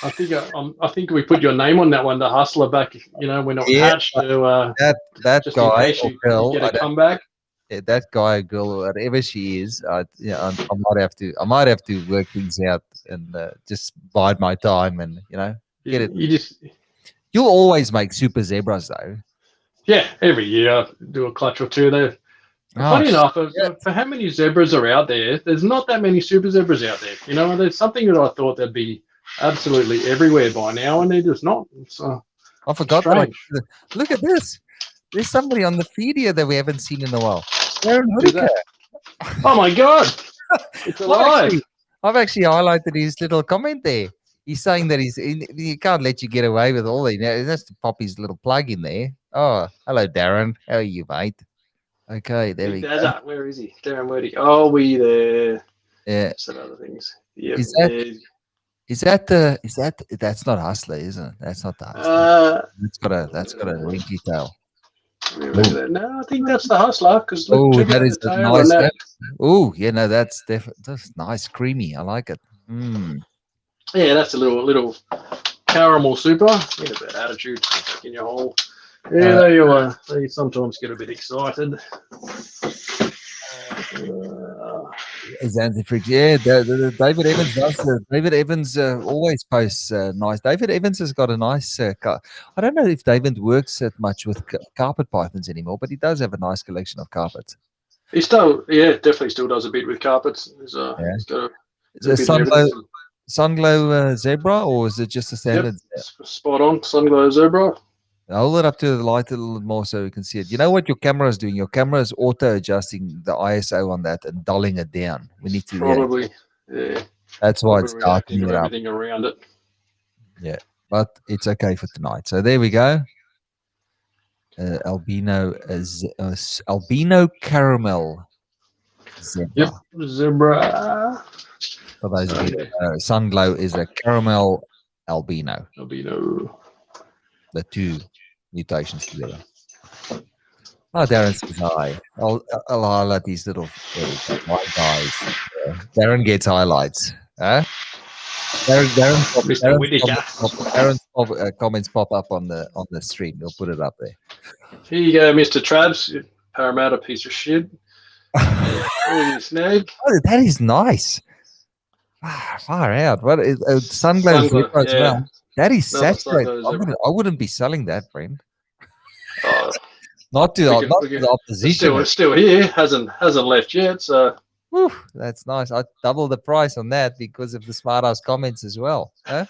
I think we put your name on that one, the hustler back. When it was hatched. That guy or girl, you get a comeback. That guy or girl, whatever she is, I might have to work things out and just bide my time and get it. You'll always make super zebras though. Yeah, every year I do a clutch or two. There. Funny enough, for how many zebras are out there, there's not that many super zebras out there. There's something that I thought there'd be absolutely everywhere by now, and they're just not. So I forgot that. Look at this. There's somebody on the feed here that we haven't seen in a while. Aaron Hoodiker. Oh my God! It's alive. I've actually highlighted his little comment there. He's saying that he can't let you get away with all that. He has to pop his little plug in there. Oh, hello, Darren. How are you, mate? Okay, there we go. Where is he? Darren, where are we there? Yeah. Some other things. Yep. Is that's not Hustler, isn't it? That's not the Hustler. Uh, That's got a wrinkly tail. Oh, no, I think that's the Hustler. Because look, oh, check that out is the a tail and nice. that. Oh, yeah, no, that's nice, creamy. I like it. Mm. Yeah, that's a little caramel super. Get a bit of attitude back in your hole. Yeah, Uh, they sometimes get a bit excited. Xanthifrix, yeah. David Evans does. David Evans always posts nice. David Evans has got a nice. I don't know if David works that much with carpet pythons anymore, but he does have a nice collection of carpets. He still, yeah, definitely still does a bit with carpets. Yeah. He's got Is a it bit of everything. Sunglow Zebra, or is it just a Yep, standard? spot on. Sunglow Zebra. Hold it up to the light a little more so you can see it. You know what your camera is doing? Your camera is auto adjusting the ISO on that and dulling it down. We need to, yeah. Probably, yeah. That's why Probably it's reacting darkening to it up. everything around it. Yeah, but it's okay for tonight. So there we go. Albino caramel zebra. Yep, Zebra. For those So, of you yeah, that know, Sunglow is a caramel albino. albino. The two mutations together. Oh, Darren says hi. I'll highlight these little white guys. Darren gets highlights. Huh? Mr. Whittaker. Darren's comments pop up on the stream. We'll put it up there. Here you go, Mr. Trabs. You Parramatta piece of shit. Oh, you snag. Oh, that is nice. Far out. What is Sunglow Zebra as well? That is Another saturated. Sunglow Zebra. I wouldn't be selling that, Brent. Oh, Not to the opposition. It's still here. Hasn't left yet. So Whew, that's nice. I double the price on that because of the smart ass comments as well. Huh?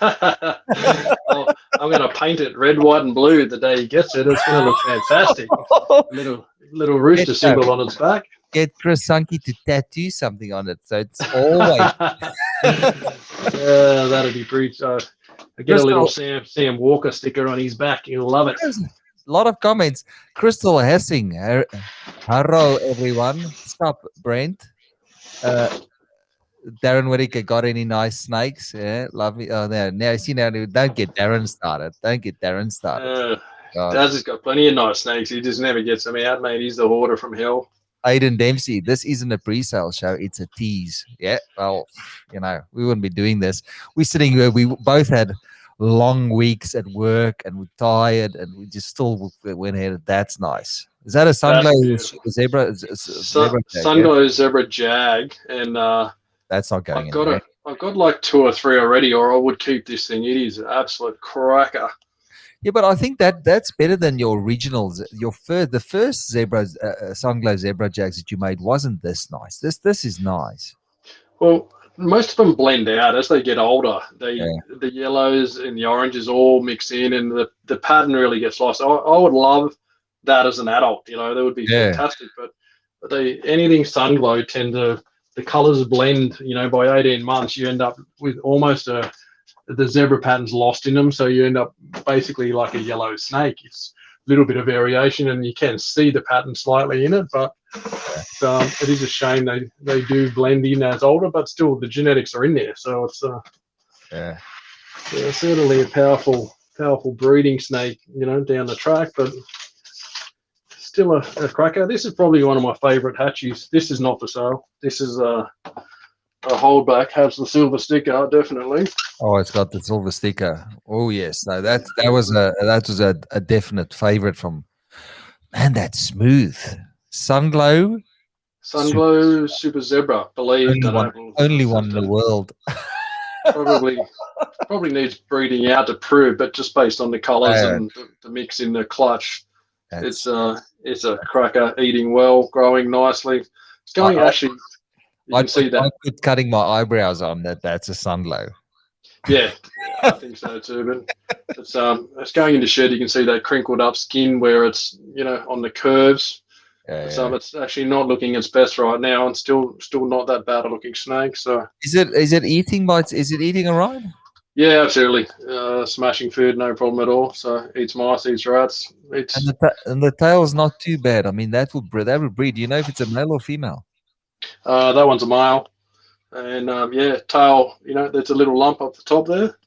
well, I'm going to paint it red, white, and blue the day he gets it. It's going to look fantastic. Little rooster symbol on its back. Get Chris Sankey to tattoo something on it, so it's always. Yeah, that'd be pretty. Get a little Sam Walker sticker on his back. You'll love it. A lot of comments. Crystal Hessing. Hello, everyone. Stop, Brent. Darren Whittaker got any nice snakes? Yeah, lovely. Oh, now see now. Don't get Darren started. Don't get Darren started. Daz has got plenty of nice snakes. He just never gets them out, mate. He's the hoarder from hell. Aiden Dempsey, this isn't a pre-sale show, it's a tease. Yeah, well, we wouldn't be doing this. We're sitting here, we both had long weeks at work and we're tired and we just still went ahead. That's nice. Is that a Sunglow Zebra? Sunglow Zebra Jag, and that's not going I've got like 2 or 3 already, or I would keep this thing. It is an absolute cracker. Yeah, but I think that's better than your originals. The first Sunglow Zebra Jags that you made wasn't this nice. This is nice. Well, most of them blend out as they get older. The yellows and the oranges all mix in, and the pattern really gets lost. I would love that as an adult. That would be fantastic. But anything Sunglow the colors blend. By 18 months, you end up with almost the zebra pattern's lost in them, so you end up basically like a yellow snake. It's a little bit of variation, and you can see the pattern slightly in it, but it is a shame they do blend in as older, but still the genetics are in there. So it's certainly a powerful breeding snake, down the track, but still a cracker. This is probably one of my favorite hatchies. This is not for sale. This is a holdback, has the silver sticker, definitely. Oh, it's got the silver sticker. Oh yes, no, that was a definite favorite from. Man, that's smooth. Sunglow Super Zebra, believe only one in the world. probably needs breeding out to prove, but just based on the colours and the mix in the clutch, it's a cracker. Eating well, growing nicely. It's going actually. You can see that. I put cutting my eyebrows on that's a Sunglow. Yeah, I think so too. But it's going into shed. You can see that crinkled up skin where it's on the curves. It's actually not looking its best right now, and still not that bad a looking snake. So is it eating bites? Is it eating all right? Yeah, absolutely. Smashing food, no problem at all. So eats mice, eats rats. And the tail's not too bad. I mean, that would breed. Do you know if it's a male or female? That one's a male. And yeah, tail, there's a little lump up the top there.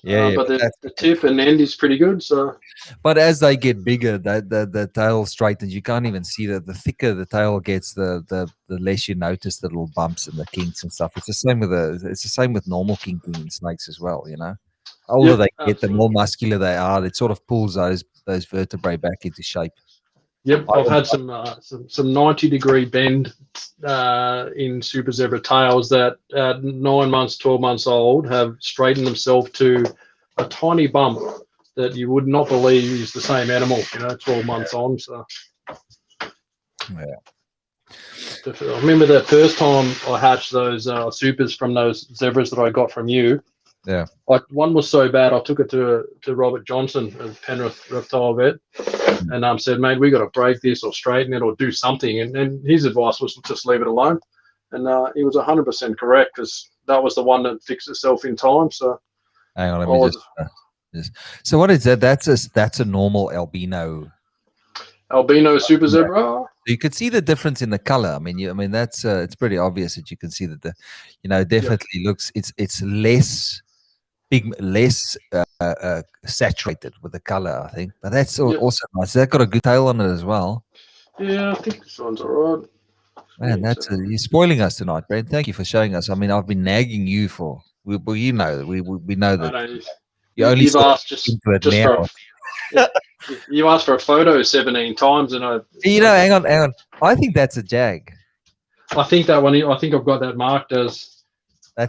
Yeah, But the that's tip and end is pretty good. So but as they get bigger, the tail straightens. You can't even see that. The thicker the tail gets, the less you notice the little bumps and the kinks and stuff. It's the same with normal kinking in snakes as well. Older yep, they get, the more absolutely. muscular they are. It sort of pulls those vertebrae back into shape. Yep, I I've had some 90-degree bend in super zebra tails that at 9 months, 12 months old have straightened themselves to a tiny bump that you would not believe is the same animal. 12 months on. So Yeah. I remember the first time I hatched those supers from those zebras that I got from you. Yeah. One was so bad, I took it to Robert Johnson, a Penrith reptile vet, and said, "Mate, we got to break this or straighten it or do something." And his advice was just leave it alone. And he was 100% correct, because that was the one that fixed itself in time. So Hang on, let me just. So what is that? That's a normal albino. Albino super zebra. You could see the difference in the color. I mean, that's it's pretty obvious that you can see that definitely looks it's less big, less saturated with the color, I think. But that's also nice. That got a good tail on it as well. Yeah, I think this one's all right. Man, you're spoiling us tonight, Brent. Thank you for showing us. I mean, I've been nagging you for. We know that you only you've asked into it just now. You asked for a photo 17 times, and hang on. I think that's a jag. I think that one. I think I've got that marked as a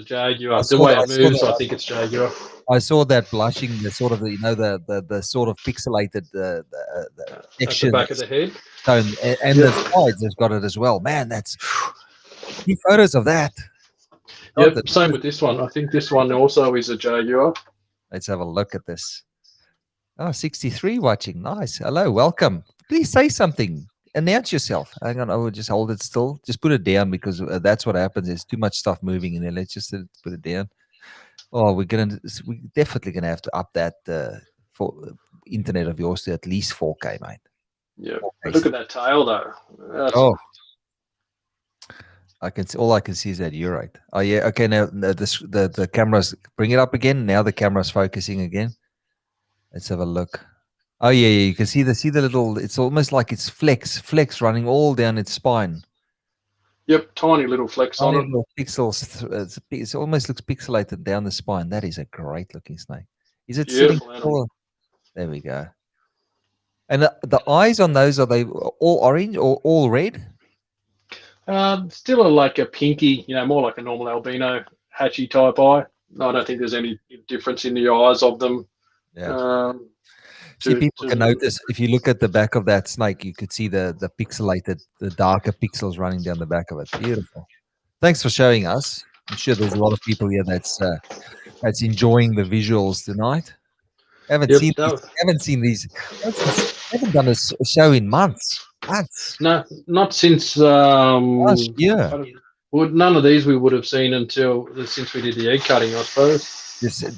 jaguar. The way it moves, I think it's jaguar. I saw that blushing, the sort of the sort of pixelated section at the back of the head, and the sides has got it as well. Man, that's few photos of that. Yep, same with this one. I think this one also is a jaguar. Let's have a look at this. Oh, 63 watching. Nice. Hello, welcome. Please say something. Announce yourself. Hang on, I will just hold it still. Just put it down, because that's what happens. There's too much stuff moving in there. Let's just put it down. Oh, we're definitely gonna have to up that for internet of yours to at least 4K, mate. Yeah, look at that tail though. All I can see is that urate. Oh yeah, okay. Now the cameras, bring it up again. Now the camera's focusing again. Let's have a look. Oh yeah, you can see the little. It's almost like it's flex running all down its spine. Yep, tiny little flecks on it. Little pixels. It almost looks pixelated down the spine. That is a great looking snake. Is it sitting? There we go. And the eyes on those, are they all orange or all red? Still like a pinky, more like a normal albino hatchy type eye. I don't think there's any difference in the eyes of them. Yeah. See, people can notice if you look at the back of that snake, you could see the pixelated, the darker pixels running down the back of it. Beautiful. Thanks for showing us. I'm sure there's a lot of people here that's enjoying the visuals tonight. Haven't seen these. Haven't done a show in months. No, not since last year. Well, none of these we would have seen since we did the egg cutting, I suppose.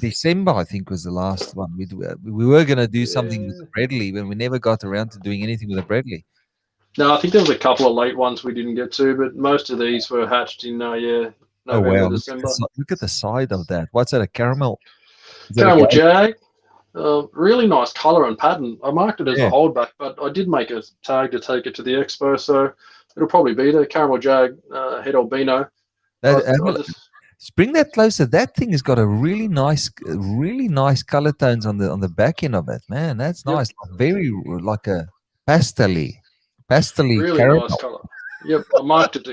December, I think, was the last one. We were going to do something with the Bradley, but we never got around to doing anything with the Bradley. No, I think there was a couple of late ones we didn't get to, but most of these were hatched in November, December. Look at the side of that. What's that? A caramel? Caramel jag. Really nice color and pattern. I marked it as a holdback, but I did make a tag to take it to the expo, so it'll probably be the caramel jag head albino. Bring that closer. That thing has got a really nice color tones on the back end of it. Man, that's nice. Very like a pastely really caramel. Nice color. Yep, I marked it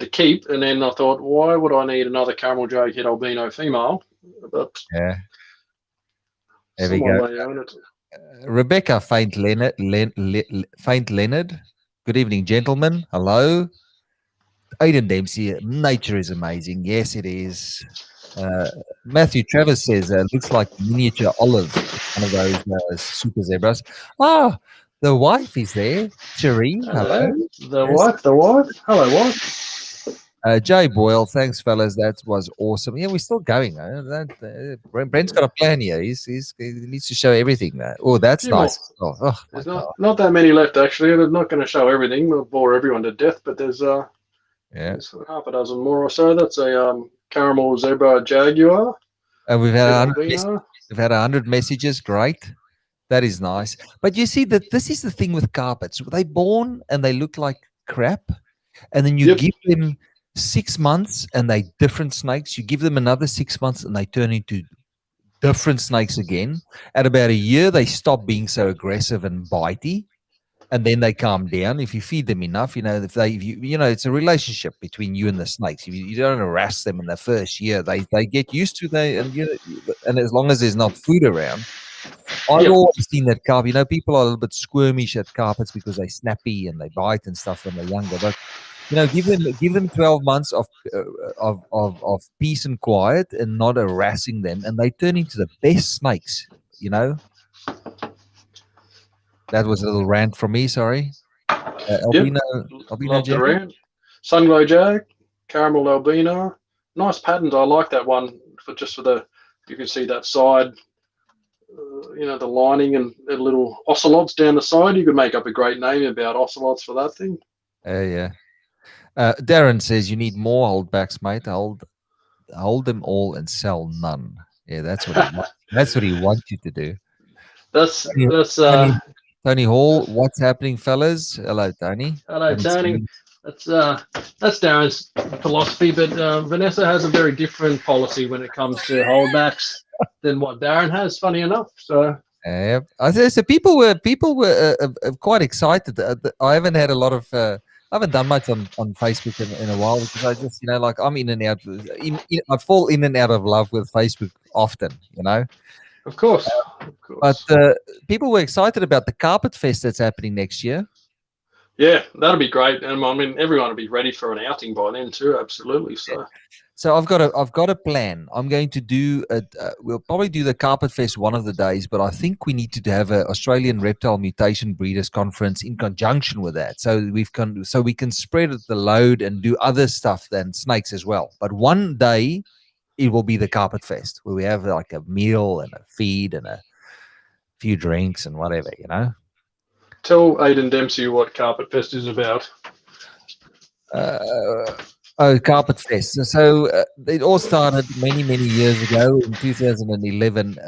to keep, and then I thought, why would I need another caramel jag head albino female? But there we go. Rebecca Faint Leonard. Good evening, gentlemen. Hello. Aidan Dempsey, nature is amazing. Yes, it is. Matthew Travis says, looks like miniature olive, one of those super zebras. Ah, the wife is there. Cherie, hello. The wife. Hello, wife. Jay Boyle, thanks, fellas. That was awesome. Yeah, we're still going. Brent's got a plan here. He needs to show everything. Oh, that's nice. There's not that many left, actually. They're not going to show everything. We'll bore everyone to death, but there's Yeah. There's half a dozen more or so. That's a caramel zebra jaguar, And we've had bit 100 albino. we've had 100 messages. Great. That is nice. But you see that this is the thing with carpets. They born and they look like crap. And then you Yep. give them 6 months and they different snakes. You give them another 6 months and they turn into different snakes again. At about a year, they stop being so aggressive and bitey, and then they calm down. If you feed them enough, it's a relationship between you and the snakes. If you don't harass them in the first year, they get used to they and as long as there's not food around. I've Yep. always seen that carpet. People are a little bit squirmish at carpets because they're snappy and they bite and stuff when they're younger. But give them 12 months of peace and quiet and not harassing them, and they turn into the best snakes. That was a little rant from me. Sorry, Yep. albino Love the jag. round. Sunglow jag, caramel albino. Nice patterns. I like that one for the. You can see that side. The lining and the little ocelots down the side. You could make up a great name about ocelots for that thing. Yeah. Darren says you need more holdbacks, mate. Hold them all and sell none. Yeah, that's what he wants. That's what he wants you to do. That's Tony, that's Tony, Tony Hall, that's what's happening, fellas? Hello, Tony. hello, Haven't seen Tony. you. That's Darren's philosophy, but Vanessa has a very different policy when it comes to holdbacks than what Darren has. Funny enough, so So people were quite excited. I haven't had a lot of. I haven't done much on Facebook in a while because I just like I'm in and out. I fall in and out of love with Facebook often. of course, But people were excited about the Carpet Fest that's happening next year. Yeah, that'll be great, and I mean everyone will be ready for an outing by then too. Absolutely. So I've got a plan. I'm going to do we'll probably do the Carpet Fest one of the days, but I think we need to have an Australian Reptile Mutation Breeders Conference in conjunction with that, so we can spread the load and do other stuff than snakes as well. But one day it will be the Carpet Fest where we have like a meal and a feed and a few drinks and whatever. Tell Aidan Dempsey what Carpet Fest is about. Carpet Fest. So it all started many, many years ago in 2011.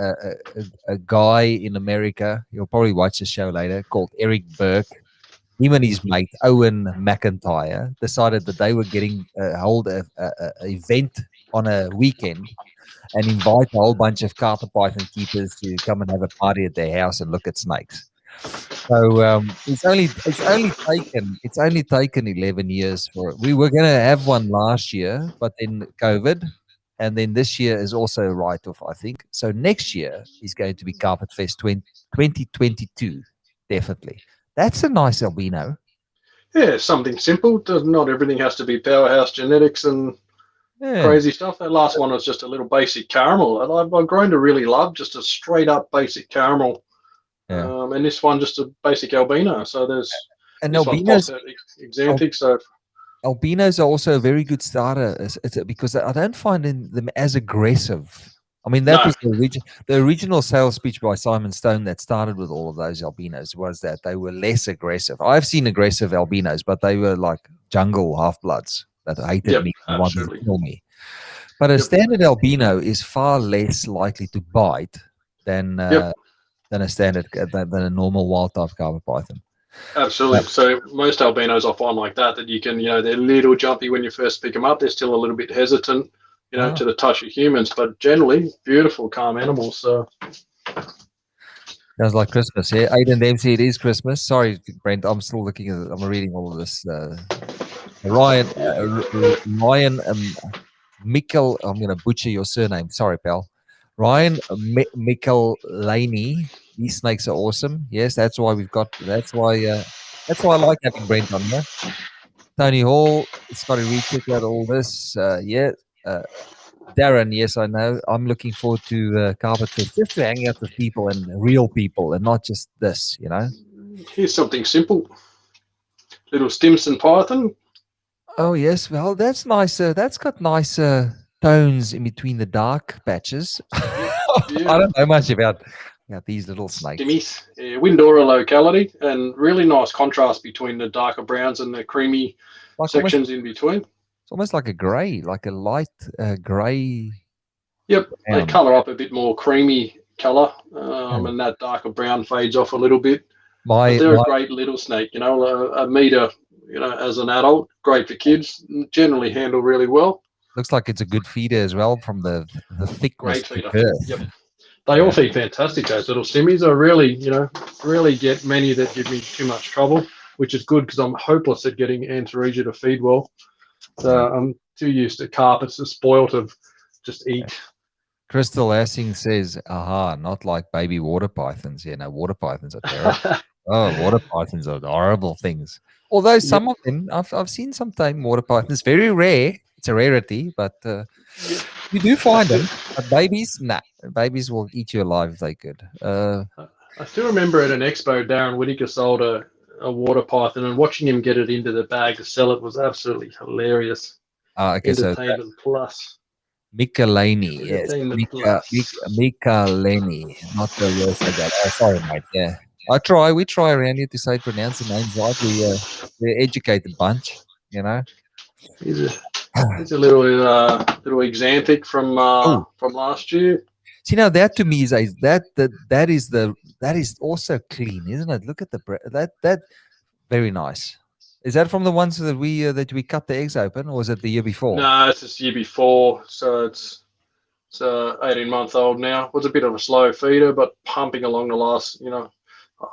A guy in America, you'll probably watch the show later, called Eric Burke. Him and his mate Owen McIntyre decided that they were getting hold a event on a weekend and invite a whole bunch of carpet python keepers to come and have a party at their house and look at snakes. So it's only taken 11 years for it. We were going to have one last year, but then COVID, and then this year is also a write-off, I think. So next year is going to be Carpet Fest 2022, definitely. That's a nice albino. Yeah, something simple. Not everything has to be powerhouse genetics and crazy stuff. That last one was just a little basic caramel, and I've grown to really love just a straight up basic caramel. Yeah. And this one just a basic albino. So there's and this albinos. One's exanthic. So albinos are also a very good starter because I don't find them as aggressive. I mean, that was the original sales speech by Simon Stone that started with all of those albinos was that they were less aggressive. I've seen aggressive albinos, but they were like jungle half-bloods that hated me and wanted to kill me. But a standard albino is far less likely to bite than a standard than a normal wild-type carpet python. Absolutely. So most albinos I find like that you can, they're a little jumpy when you first pick them up. They're still a little bit hesitant, to the touch of humans, but generally beautiful, calm animals. So sounds like Christmas. Yeah, Aidan Dempsey, it is Christmas. Sorry, Brent, I'm still looking at it. I'm reading all of this. Ryan Mikkel, I'm going to butcher your surname. Sorry, pal. Ryan Mikkel Laney. These snakes are awesome. Yes, that's why that's why I like having Brent on here. Tony Hall, Scotty Reed, check out all this. Darren, yes, I know. I'm looking forward to Carpet Fest, just to hang out with people and real people and not just this, Here's something simple. Little Stimson python. Oh, yes. Well, that's nice. That's got nice tones in between the dark patches. Yeah. I don't know much about these little snakes. Stimmies. Windora locality, and really nice contrast between the darker browns and the creamy sections in between. It's almost like a grey, like a light grey Yep, they brown. colour up a bit more creamy colour, Yeah. and that darker brown fades off a little bit. But My they're a my great little snake, a metre, as an adult, great for kids, generally handle really well. looks like it's a good feeder as well from the thickness, Great the feeder. Yep. girth. They all Yeah. feed fantastic, those little simmies. I really get many that give me too much trouble, which is good because I'm hopeless at getting Antaresia to feed well. Yeah. I'm too used to carpets, to spoilt of just eat. Crystal Essing says, aha, not like baby water pythons. Yeah, no, water pythons are terrible. Oh, water pythons are horrible things. Although Yep. some of them, I've seen some tame water pythons. Very rare. It's a rarity, but Yep. you do I find still, them. But babies, nah. Babies will eat you alive if they could. I still remember at an expo, Darren Whitaker sold a water python, and watching him get it into the bag to sell it was absolutely hilarious. Okay, so Entertainment plus. Mika Laney, yes. Entertainment Mika, plus. Mika, Mika Laney, not the worst I got. Oh, sorry, mate. Yeah. We try around here to say pronounce the names right. We're educated bunch, you know. He's a he's a little exanthic Oh, from last year. see now that to me is that is also clean, isn't it? Look at that very nice. Is that from the ones that we cut the eggs open, or was it the year before? No, it's this year before, so it's 18-month old now. Was a bit of a slow feeder, but pumping along the last,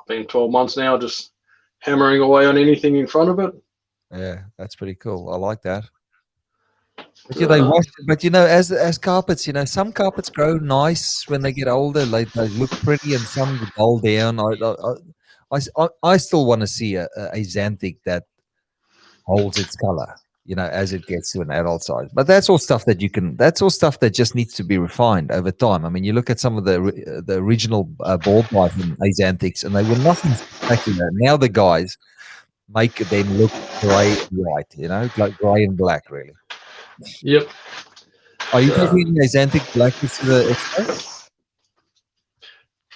been 12 months now, just hammering away on anything in front of it. Yeah, that's pretty cool. I like that. But yeah, they Uh, wash. But as carpets, some carpets grow nice when they get older. Like they look pretty, and some dull down. I still want to see a xanthic that holds its color. As it gets to an adult size. But that's all stuff that you can. That's all stuff that just needs to be refined over time. I mean, you look at some of the original ball python xanthics, and they were nothing spectacular. Now the guys make them look grey and white. Like grey and black, really. yep. Are you Uh, taking any Xanthic blackets to the expo?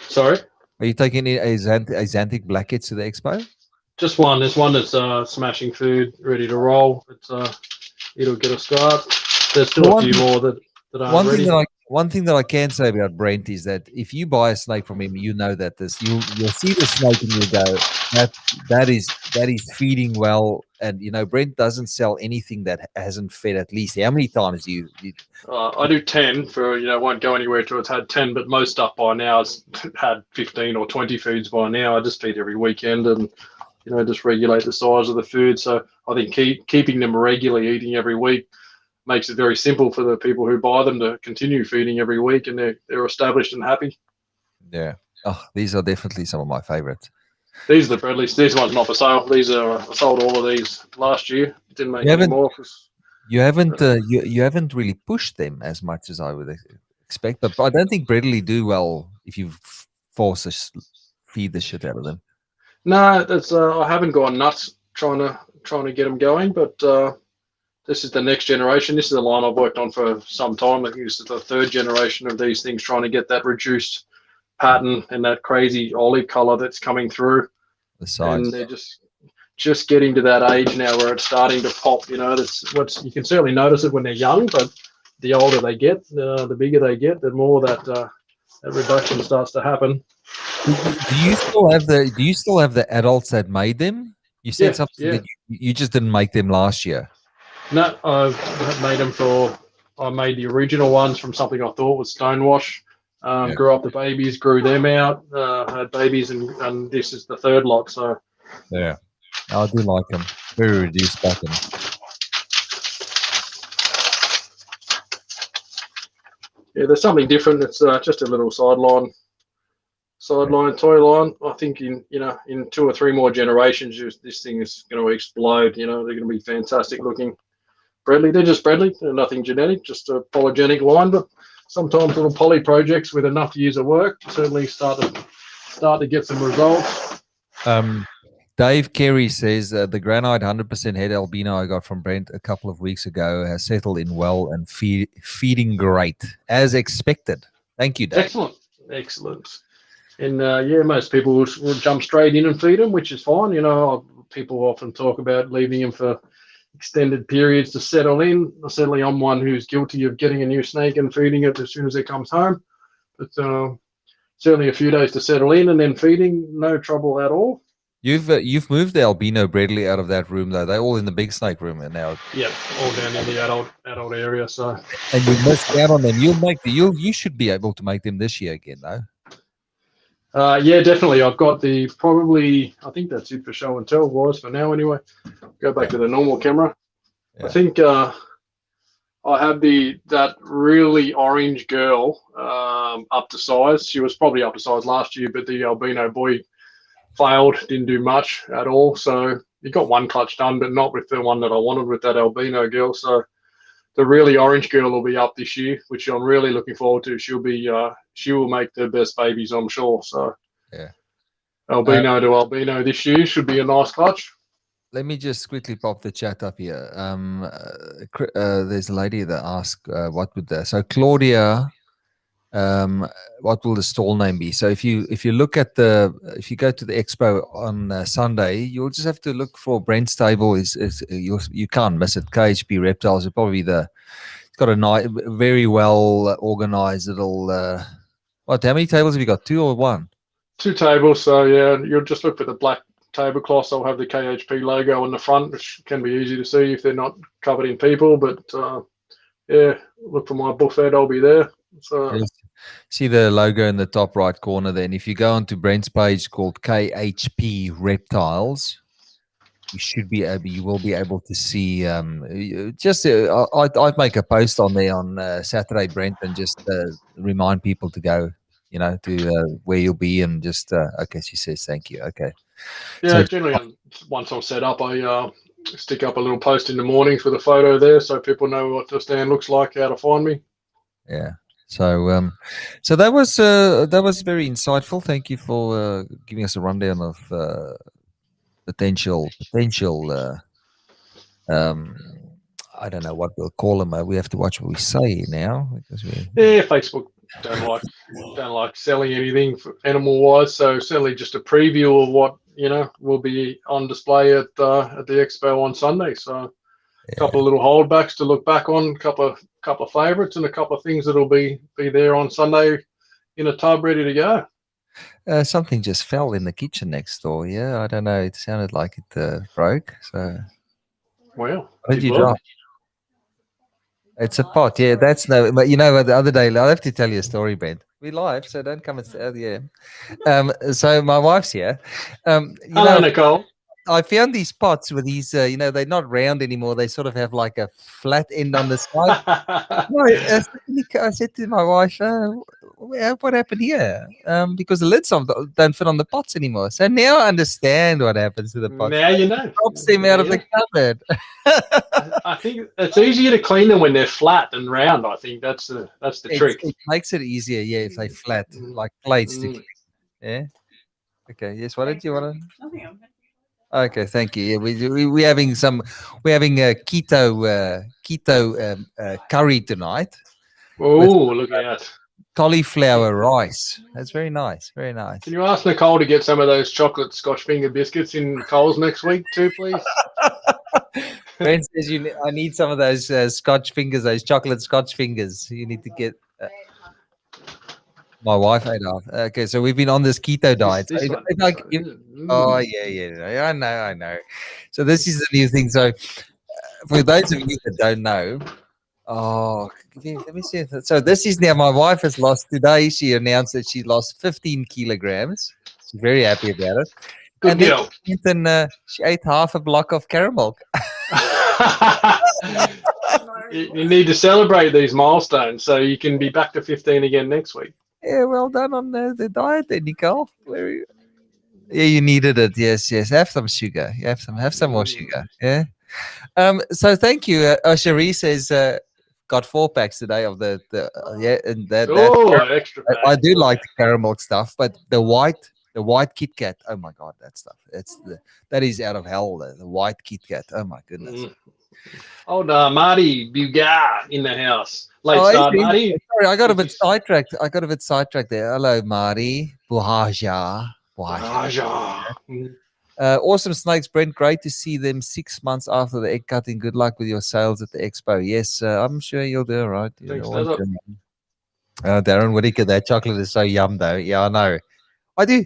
sorry, Are you taking any Xanthic blackets to the expo? just one. There's one that's smashing food, ready to roll. It'll get a start. There's The still a few more that aren't ready. one thing that I can say about Brent is that if you buy a snake from him, you know that you'll see the snake and you go that is feeding well. And Brent doesn't sell anything that hasn't fed at least. How many times you I do 10 for, won't go anywhere till it's had 10, but most stuff by now has had 15 or 20 foods by now. I just feed every weekend and, just regulate the size of the food. So I think keeping them regularly eating every week makes it very simple for the people who buy them to continue feeding every week, and they're established and happy. Yeah. Oh, these are definitely some of my favorites. These are the Bradleys. These ones not for sale. These are I sold all of these last year. Didn't make You any haven't more. you haven't really pushed them as much as I would expect, but I don't think Bradley do well if you force feed the shit out of them. No, that's I haven't gone nuts trying to get them going, but this is the next generation. This is a line I've worked on for some time. I think this is the third generation of these things, trying to get that reduced pattern and that crazy olive color that's coming through. The size. And they're just getting to that age now where it's starting to pop. That's you can certainly notice it when they're young, but the older they get, the bigger they get, the more that reduction starts to happen. Do you still have the adults that made them? You said Yeah, something yeah. that you just didn't make them last year. No, I've made them I made the original ones from something I thought was stonewash. Yeah. Grew up the babies, grew them out, had babies, and this is the third lot. So Yeah, I do like them. Very reduced pattern. yeah, there's something different. It's just a little sideline toy line. I think in 2 or 3 more generations, this thing is going to explode. They're going to be fantastic looking. Bradley, they're just Bradley. They're nothing genetic, just a polygenic line. But sometimes little poly projects with enough years of work certainly start to get some results. Dave Carey says the granite 100% head albino I got from Brent a couple of weeks ago has settled in well and feeding great as expected. Thank you, Dave. Excellent. And most people will jump straight in and feed them, which is fine. People often talk about leaving them for extended periods to settle in. Certainly, I'm one who's guilty of getting a new snake and feeding it as soon as it comes home. But certainly a few days to settle in and then feeding, no trouble at all. You've moved the albino Bradley out of that room though. They're all in the big snake room now. Yep, all down in the adult area. So And you missed out on them. You should be able to make them this year again though. yeah, definitely. I've got I think that's it for show and tell wise for now anyway. Go back to the normal camera. Yeah. I think I have that really orange girl up to size. She was probably up to size last year, but the albino boy failed, didn't do much at all. So he got one clutch done, but not with the one that I wanted with that albino girl. So the really orange girl will be up this year, which I'm really looking forward to. She will make the best babies, I'm sure. So yeah, albino to albino this year should be a nice clutch. Let me just quickly pop the chat up here. There's a lady that asked what would so Claudia, what will the stall name be? So if you look at if you go to the expo on Sunday, you'll just have to look for Brent's table. You can't miss it. KHP Reptiles is probably it's got a nice, very well organized little. How many tables have you got? 2 or 1? 2 tables. So yeah, you'll just look for the black tablecloths. I'll have the KHP logo on the front, which can be easy to see if they're not covered in people. But yeah, look for my buffet. I'll be there. So. Yes. See the logo in the top right corner. Then, if you go onto Brent's page called KHP Reptiles, you will be able to see. I'd make a post on there on Saturday, Brent, and just remind people to go. To where you'll be, and just okay. She says thank you. Okay. Yeah, so, generally, once I'm set up, I stick up a little post in the mornings with a photo there, so people know what the stand looks like, how to find me. Yeah. So, so that was very insightful. Thank you for giving us a rundown of potential. I don't know what we'll call them. We have to watch what we say now because Facebook don't like selling anything animal wise. So certainly just a preview of what will be on display at the expo on Sunday. So a couple of little holdbacks to look back on, couple of favourites, and a couple of things that'll be there on Sunday in a tub ready to go. Something just fell in the kitchen next door. Yeah, I don't know. It sounded like it broke. So, well, what did you drop? It's a pot. Yeah, that's no. But the other day, I have to tell you a story, Ben. We live, so don't come and yeah. So my wife's here. Hello, Nicole. I found these pots with these, they're not round anymore. They sort of have like a flat end on the side. I said to my wife, what happened here? Because the lids don't fit on the pots anymore. So now I understand what happens to the pots. Now you know. Drops them out of the cupboard. I think it's easier to clean them when they're flat and round. I think that's the trick. It makes it easier, yeah, if they're flat, like plates to clean. Yeah. Okay. Yes. What did you want to? Nothing. Okay, thank you. Yeah, we're having a keto curry tonight. Oh, look at that! Cauliflower rice. That's very nice. Very nice. Can you ask Nicole to get some of those chocolate Scotch finger biscuits in Coles next week too, please? Brent says I need some of those Scotch fingers, those chocolate Scotch fingers. You need to get. My wife ate off. Okay, so we've been on this keto diet. Oh yeah, I know. So this is the new thing. So for those of you that don't know, let me see. So this is now my wife has lost today. She announced that she lost 15 kilograms. She's very happy about it. Good deal. Then she ate half a block of caramel. You need to celebrate these milestones so you can be back to 15 again next week. Yeah, well done on the diet there, Nicole. Yeah, you needed it. Yes. Have some sugar. You have some more sugar. Yeah. So thank you. Cherie says got 4 packs today of the and that extra pack. I do like the caramel stuff, but the white Kit Kat. Oh my God, that stuff. That is out of hell. The white Kit Kat. Oh my goodness. Old Marty Bugar in the house. Late start, Marty. Sorry, I got a bit sidetracked. there. Hello, Marty. Buhaja. Awesome snakes, Brent. Great to see them 6 months after the egg cutting. Good luck with your sales at the expo. Yes, I'm sure you'll do all right. Thanks, Desert. Darren Whitaker, that chocolate is so yum, though. Yeah, I know. I do.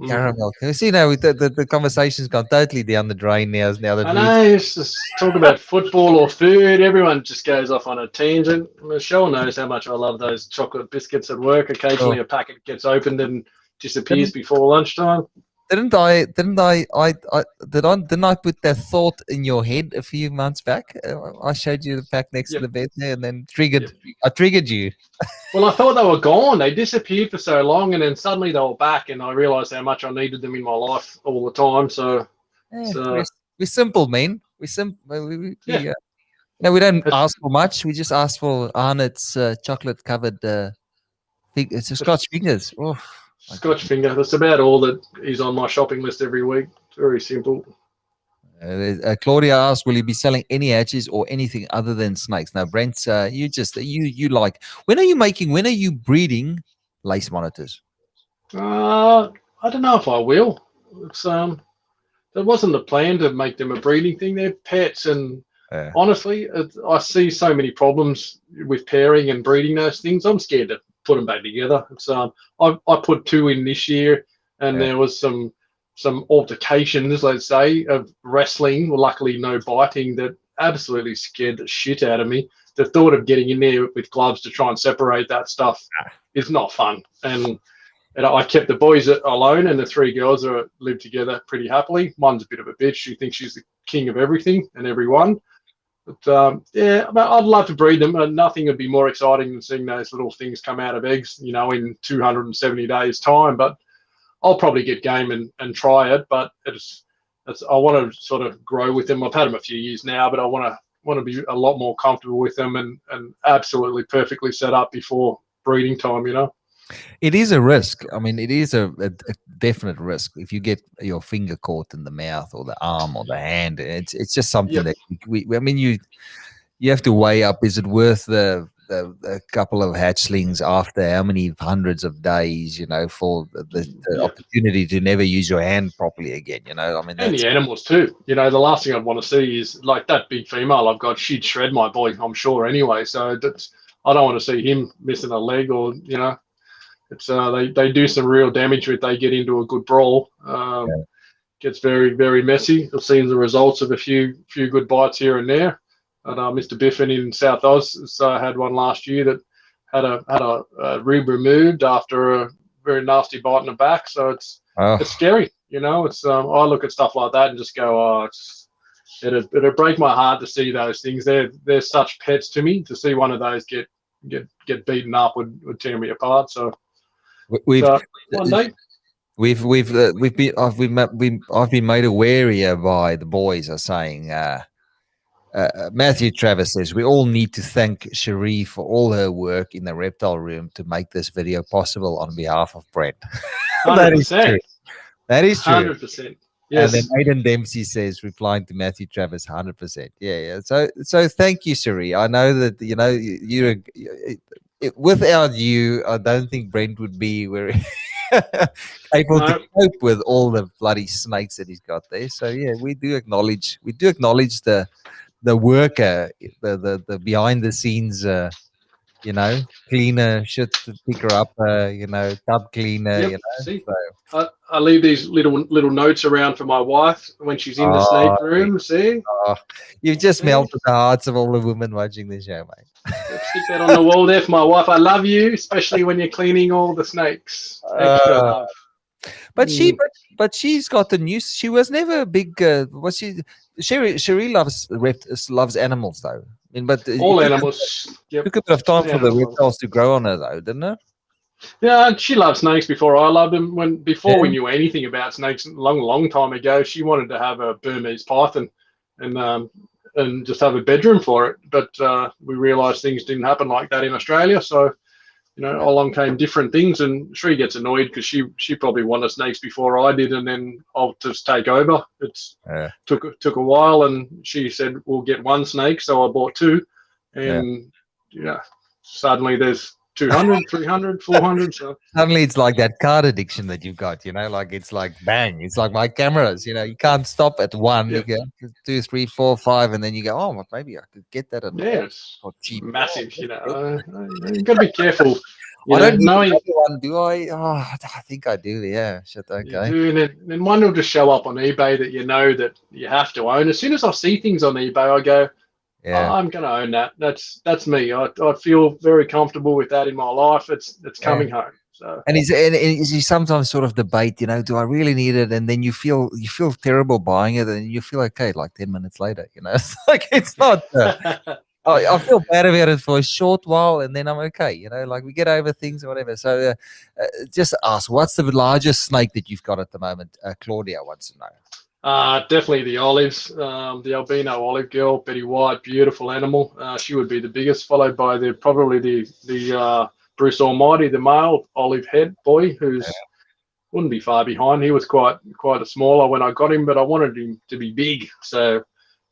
Caramel. You see now, the conversation's gone totally down the drain now that I we. know, it's just talk about football or food. Everyone just goes off on a tangent. Michelle knows how much I love those chocolate biscuits at work. Occasionally, a packet gets opened and disappears before lunchtime. Didn't I put that thought in your head a few months back? I showed you the pack next to the bed there, and then I triggered you. Well, I thought they were gone. They disappeared for so long, and then suddenly they were back, and I realised how much I needed them in my life all the time. So, we're simple, man. We're simple. We don't ask for much. We just ask for Arnott's chocolate covered. It's a Scotch fingers. Oh, Scotch finger. That's about all that is on my shopping list every week. It's very simple. Claudia asked, "Will you be selling any hatches or anything other than snakes?" Now, Brent, you like. When are you breeding lace monitors? I don't know if I will. It's That wasn't the plan to make them a breeding thing. They're pets, and honestly, I see so many problems with pairing and breeding those things. I'm scared to put them back together. It's I put 2 in this year, and there was some altercations, let's say, of wrestling. Well, luckily, no biting. That absolutely scared the shit out of me. The thought of getting in there with gloves to try and separate that stuff is not fun. And I kept the boys alone, and the 3 girls live together pretty happily. One's a bit of a bitch. She thinks she's the king of everything and everyone. But I'd love to breed them, and nothing would be more exciting than seeing those little things come out of eggs, in 270 days' time. But I'll probably get game and try it. But I want to sort of grow with them. I've had them a few years now, but I want to be a lot more comfortable with them and absolutely perfectly set up before breeding time. It is a risk. I mean, it is a definite risk. If you get your finger caught in the mouth or the arm or the hand, it's just something that you have to weigh up. Is it worth the couple of hatchlings after how many hundreds of days, for the opportunity to never use your hand properly again, I mean, and the animals too. The last thing I'd want to see is like that big female I've got. She'd shred my boy, I'm sure, anyway. So I don't want to see him missing a leg or, It's they do some real damage if they get into a good brawl. Gets very, very messy. I've seen the results of a few good bites here and there. And Mr. Biffin in South Oz had one last year that had a rib removed after a very nasty bite in the back. So it's scary. It's I look at stuff like that and just go, it'd break my heart to see those things. They're such pets to me. To see one of those get beaten up would tear me apart. So. I've been made aware here by the boys are saying Matthew Travis says we all need to thank Cherie for all her work in the reptile room to make this video possible on behalf of Brent. 100%. That is true. 100%. Yes. And then Aidan Dempsey says, replying to Matthew Travis, 100%. Yeah. So thank you, Cherie. I know that you're without you, I don't think Brent would be where able to cope with all the bloody snakes that he's got there. So yeah, we do acknowledge the worker, the behind the scenes, cleaner, shit picker up, tub cleaner. See? So. I leave these little notes around for my wife when she's in the snake room. See? You've just melted the hearts of all the women watching the show, mate. Stick that on the wall there for my wife. I love you, especially when you're cleaning all the snakes. Extra love. But she's got the news. She was never a big. Was she? Cherie loves animals though. I mean, but all animals. Took a bit of time for the reptiles to grow on her though, didn't it? Yeah, she loved snakes before I loved them. Before we knew anything about snakes, long time ago, she wanted to have a Burmese python, and just have a bedroom for it. But we realised things didn't happen like that in Australia. So, along came different things, and Shree gets annoyed because she probably wanted snakes before I did, and then I'll just take over. Took a while, and she said we'll get 1 snake, so I bought 2, and suddenly there's 200, 300, 400. So Suddenly it's like that card addiction that you've got, like it's like bang, it's like my cameras, you can't stop at one, yeah, you go two, three, four, five, and then you go, oh, well, maybe I could get that on all yes, for cheap. Oh, massive. good. You got to be careful. I don't need Knowing another one, do I? Oh, I think I do. Yeah, shit. you Okay. do, and then one will just show up on eBay that you know that you have to own. As soon as I see things on eBay, I go, Yeah. I'm going to own that. That's me. I feel very comfortable with that in my life. It's Yeah. coming home. So And you sometimes sort of debate, do I really need it? And then you feel terrible buying it, and you feel okay like 10 minutes later. It's like it's not. I feel bad about it for a short while, and then I'm okay. Like we get over things or whatever. So, just ask, what's the largest snake that you've got at the moment? Claudia wants to know. definitely the olives, the albino olive girl, Betty White, beautiful animal. She would be the biggest, followed by probably the Bruce Almighty, the male olive head boy, who's wouldn't be far behind. He was quite a smaller when I got him, but I wanted him to be big, so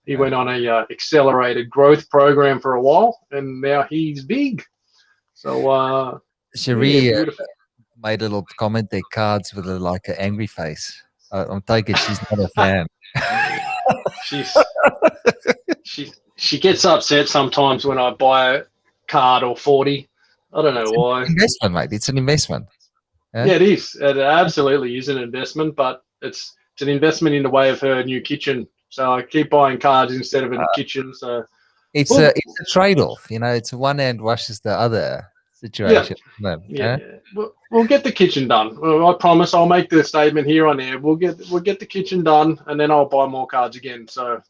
he went on a accelerated growth program for a while, and now he's big. So Cherie beautiful. made a little comment there, cards with like an angry face. I'm taking she's not a fan. She's she gets upset sometimes when I buy a card or 40. I don't know why. Investment, mate. It's an investment. Yeah, it is. It absolutely is an investment, but it's an investment in the way of her new kitchen. So I keep buying cards instead of a kitchen. So it's a trade-off. It's one hand washes the other situation. Yeah. We'll get the kitchen done. Well, I promise. I'll make the statement here on air. We'll get the kitchen done, and then I'll buy more cards again. So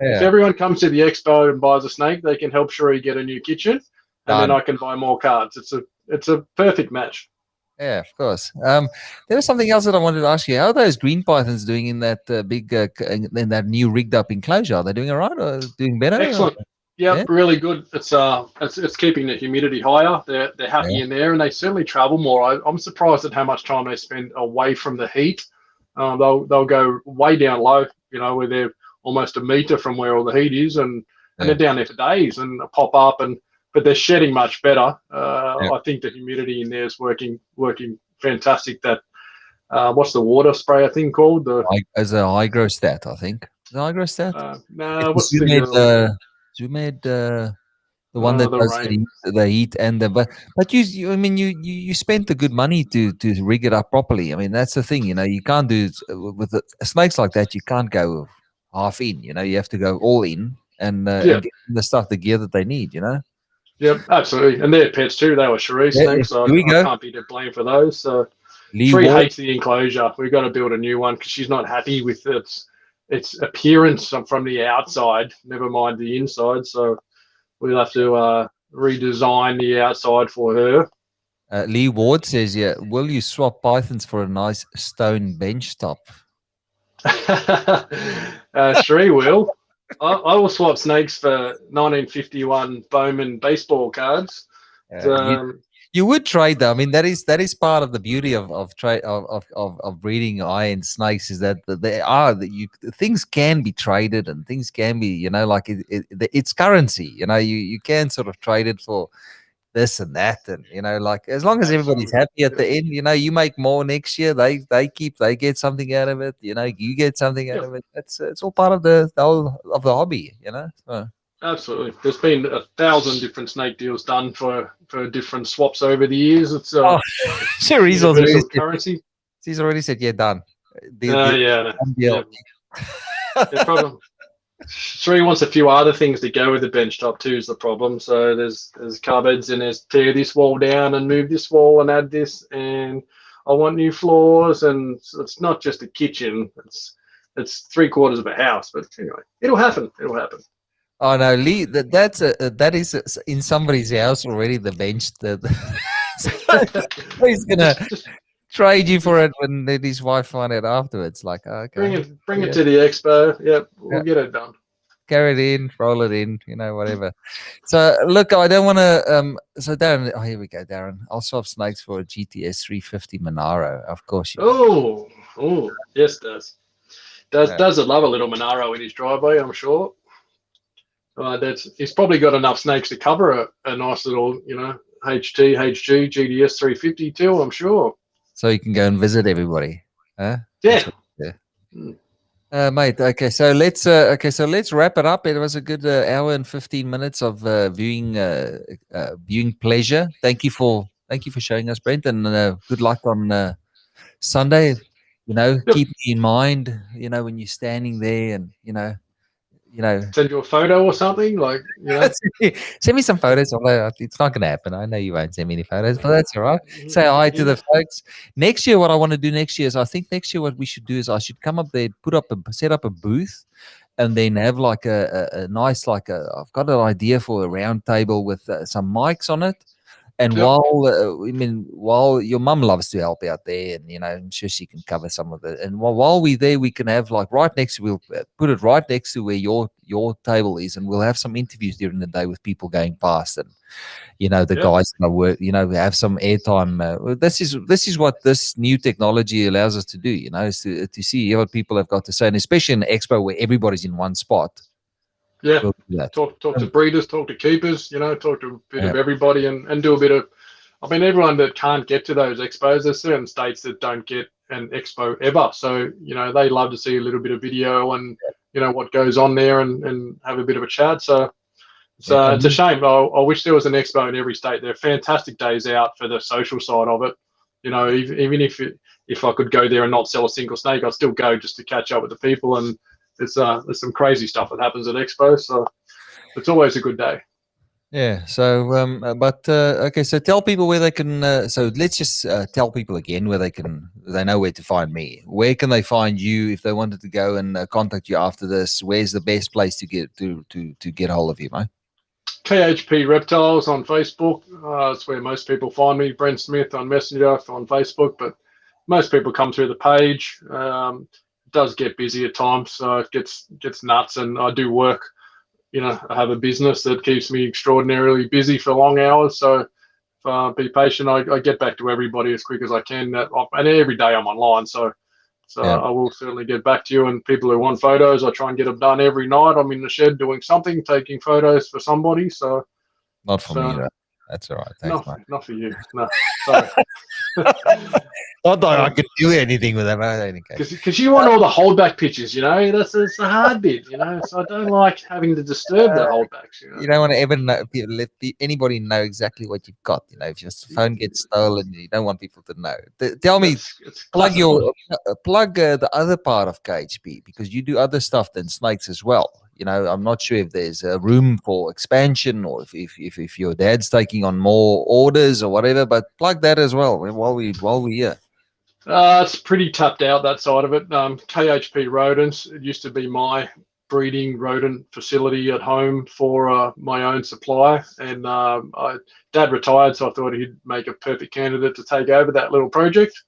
if everyone comes to the expo and buys a snake, they can help Sheree get a new kitchen, and then I can buy more cards. It's a perfect match. Yeah, of course. There was something else that I wanted to ask you. How are those green pythons doing in that big, in that new rigged up enclosure? Are they doing all right or doing better? Excellent. Yep, really good. It's keeping the humidity higher. They're happy in there, and they certainly travel more. I'm surprised at how much time they spend away from the heat. They'll go way down low, where they're almost a meter from where all the heat is, and they're down there for days and pop up, but they're shedding much better. I think the humidity in there is working fantastic. That what's the water sprayer thing called? As a hygrostat, I think. The hygrostat? No, what's the Zoomed, the one that does the heat and the but you spent the good money to rig it up properly. I mean that's the thing, you can't do with snakes like that. You can't go half in. You have to go all in and get the stuff, the gear that they need. Yep, absolutely, and they're pets too. They were Cherie snakes, so I can't be to blame for those. So Cherie hates the enclosure. We've got to build a new one because she's not happy with its appearance from the outside. Never mind the inside. So we'll have to redesign the outside for her. Lee Ward says, will you swap pythons for a nice stone bench top? Cherie will. I will swap snakes for 1951 Bowman baseball cards. You would trade though. I mean, that is part of the beauty of breeding iron snakes is that things can be traded and things can be like it's currency. You can sort of trade it for this and that, and like as long as everybody's happy at the end, you make more next year. They get something out of it. You get something out of it. It's all part of the whole of the hobby. So. Absolutely. There's been 1,000 different snake deals done for different swaps over the years. It's Cherie's universal currency. She's already said, done. Yeah. Problem. Cherie wants a few other things to go with the bench top too is the problem. So there's cupboards and there's tear this wall down and move this wall and add this, and I want new floors, and so it's not just a kitchen. It's 3/4 of a house. But anyway, it'll happen. Oh no, Lee! That is in somebody's house already. The bench. He's gonna trade you for it when his wife find it afterwards. Like, okay, bring it to the expo. Yep, we'll get it done. Carry it in, roll it in, whatever. So look, I don't want to. So Darren, here we go, Darren. I'll swap snakes for a GTS 350 Monaro, of course. Oh, yes, does love a little Monaro in his driveway, I'm sure. He's probably got enough snakes to cover a nice little, HT, HG, GDS 350 too, I'm sure. So you can go and visit everybody. Huh? Yeah. Mate. Okay, so let's wrap it up. It was a good hour and 15 minutes of viewing pleasure. Thank you for showing us, Brent, and good luck on Sunday. Yep. Keep me in mind. When you're standing there, and Send you a photo or something, like, send me some photos. Although it's not going to happen. I know you won't send me any photos, but that's all right. Say hi to the folks. Next year, what I want to do next year is, I think next year what we should do is I should come up there, set up a booth, and then have like a nice, I've got an idea for a round table with some mics on it. And Yep. while your mum loves to help out there, and I'm sure she can cover some of it. And while we're there, we can have we'll put it right next to where your table is, and we'll have some interviews during the day with people going past, and the guys that work, have some airtime. This is what this new technology allows us to do. Is to see what people have got to say, and especially in the expo where everybody's in one spot. Yeah, we'll do that. Talk to breeders, talk to keepers, talk to a bit of everybody, and do a bit of. I mean, everyone that can't get to those expos, there's certain states that don't get an expo ever, so they love to see a little bit of video and what goes on there, and have a bit of a chat. So it's a shame. I wish there was an expo in every state. They're fantastic days out for the social side of it. Even if I could go there and not sell a single snake, I'd still go just to catch up with the people. And there's some crazy stuff that happens at Expo, so it's always a good day. Yeah. So, okay. So tell people where they can. So let's just tell people again where they know where to find me. Where can they find you if they wanted to go and contact you after this? Where's the best place to get hold of you, mate? KHP Reptiles on Facebook. That's where most people find me. Brent Smith on Messenger on Facebook, but most people come through the page. It does get busy at times, so it gets nuts, and I do work. I have a business that keeps me extraordinarily busy for long hours, so be patient. I get back to everybody as quick as I can, and every day I'm online, so I will certainly get back to you. And people who want photos, I try and get them done every night. I'm in the shed doing something, taking photos for somebody. So not for me, though. That's all right. Thanks, mate. Not for you. No, sorry. Not that I could do anything with that, because you want all the holdback pictures, that's the hard bit, So I don't like having to disturb the holdbacks. You don't want to ever let anybody know exactly what you've got. If your phone gets stolen, you don't want people to know. Tell me, plug the other part of KHP, because you do other stuff than snakes as well. I'm not sure if there's a room for expansion, or if your dad's taking on more orders or whatever. But plug that as well while we're here. It's pretty tapped out, that side of it. KHP Rodents, it used to be my breeding rodent facility at home for my own supply, and Dad retired, so I thought he'd make a perfect candidate to take over that little project.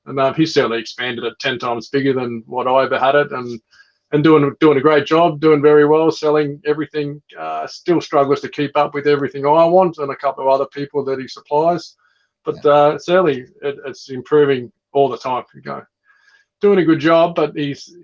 And he's certainly expanded it 10 times bigger than what I ever had it, and doing a great job, doing very well, selling everything. Still struggles to keep up with everything I want and a couple of other people that he supplies, but certainly it's improving all the time. Doing a good job, but he's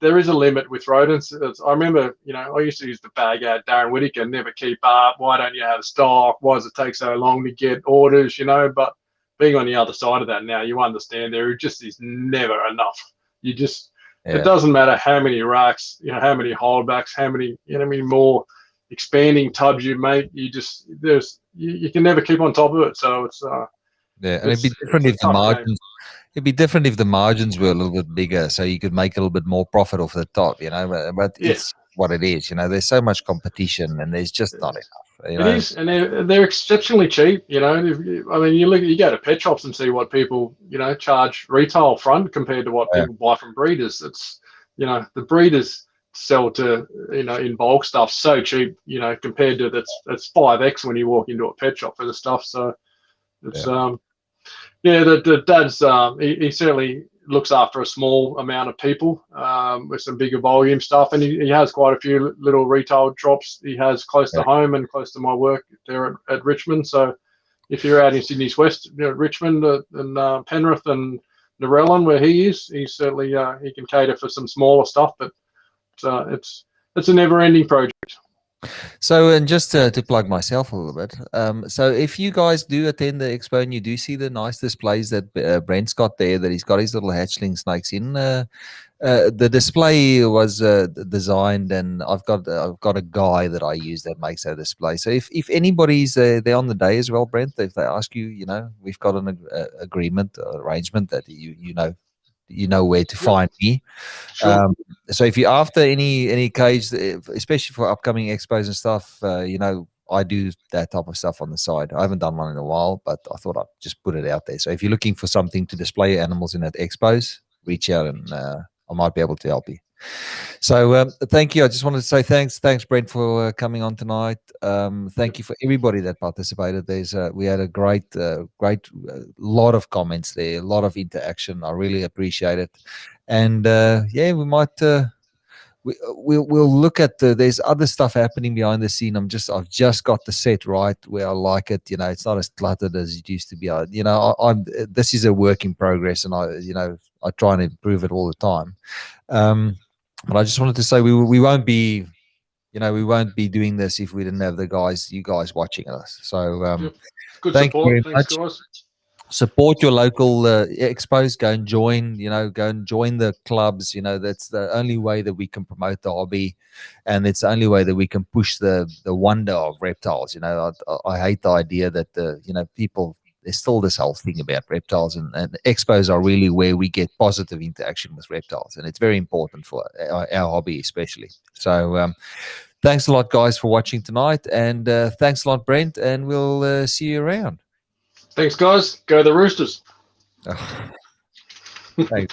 there is a limit with rodents. I remember I used to use the bag out, Darren Whittaker, never keep up. Why don't you have stock? Why does it take so long to get orders? But being on the other side of that now, you understand there just is never enough. It doesn't matter how many racks, how many holdbacks, how many more expanding tubs you make. You can never keep on top of it. So it's and it'd be different if the margins. It'd be different if the margins were a little bit bigger, so you could make a little bit more profit off the top, But it's what it is, There's so much competition, and there's just not enough. It is, and they're exceptionally cheap. I mean, you go to pet shops and see what people charge retail front compared to what people buy from breeders. It's the breeders sell to in bulk stuff so cheap, compared to that's 5x when you walk into a pet shop for the stuff. So it's the dad's he certainly looks after a small amount of people with some bigger volume stuff, and he has quite a few little retail shops he has close to home and close to my work there at Richmond. So if you're out in Sydney's West, Richmond and Penrith and Narellan, where he is, he certainly he can cater for some smaller stuff, but it's a never-ending project. So, and just to plug myself a little bit, so if you guys do attend the expo and you do see the nice displays that Brent's got there, that he's got his little hatchling snakes in, the display was designed, and I've got a guy that I use that makes that display. So if anybody's there on the day as well, Brent, if they ask you, we've got an agreement arrangement that you know where to Yep. find me. Sure. So if you're after any cage, especially for upcoming expos and stuff, I do that type of stuff on the side. I haven't done one in a while, but I thought I'd just put it out there. So if you're looking for something to display animals in at expos, reach out and I might be able to help you. So thank you. I just wanted to say thanks, Brent, for coming on tonight. Thank you for everybody that participated. We had a great lot of comments there, a lot of interaction. I really appreciate it. And yeah, we might we'll look at there's other stuff happening behind the scene. I've just got the set right where I like it. It's not as cluttered as it used to be. I'm this is a work in progress, and I try and improve it all the time. But I just wanted to say we won't be doing this if we didn't have you guys watching us. So Yep. Good thank you support. very Thanks, much. guys. Support your local expos. Go and join. Go and join the clubs. That's the only way that we can promote the hobby, and it's the only way that we can push the wonder of reptiles. I hate the idea that people. There's still this whole thing about reptiles, and expos are really where we get positive interaction with reptiles, and it's very important for our hobby, especially. So, thanks a lot, guys, for watching tonight, and thanks a lot, Brent, and we'll see you around. Thanks, guys. Go the Roosters. Thanks.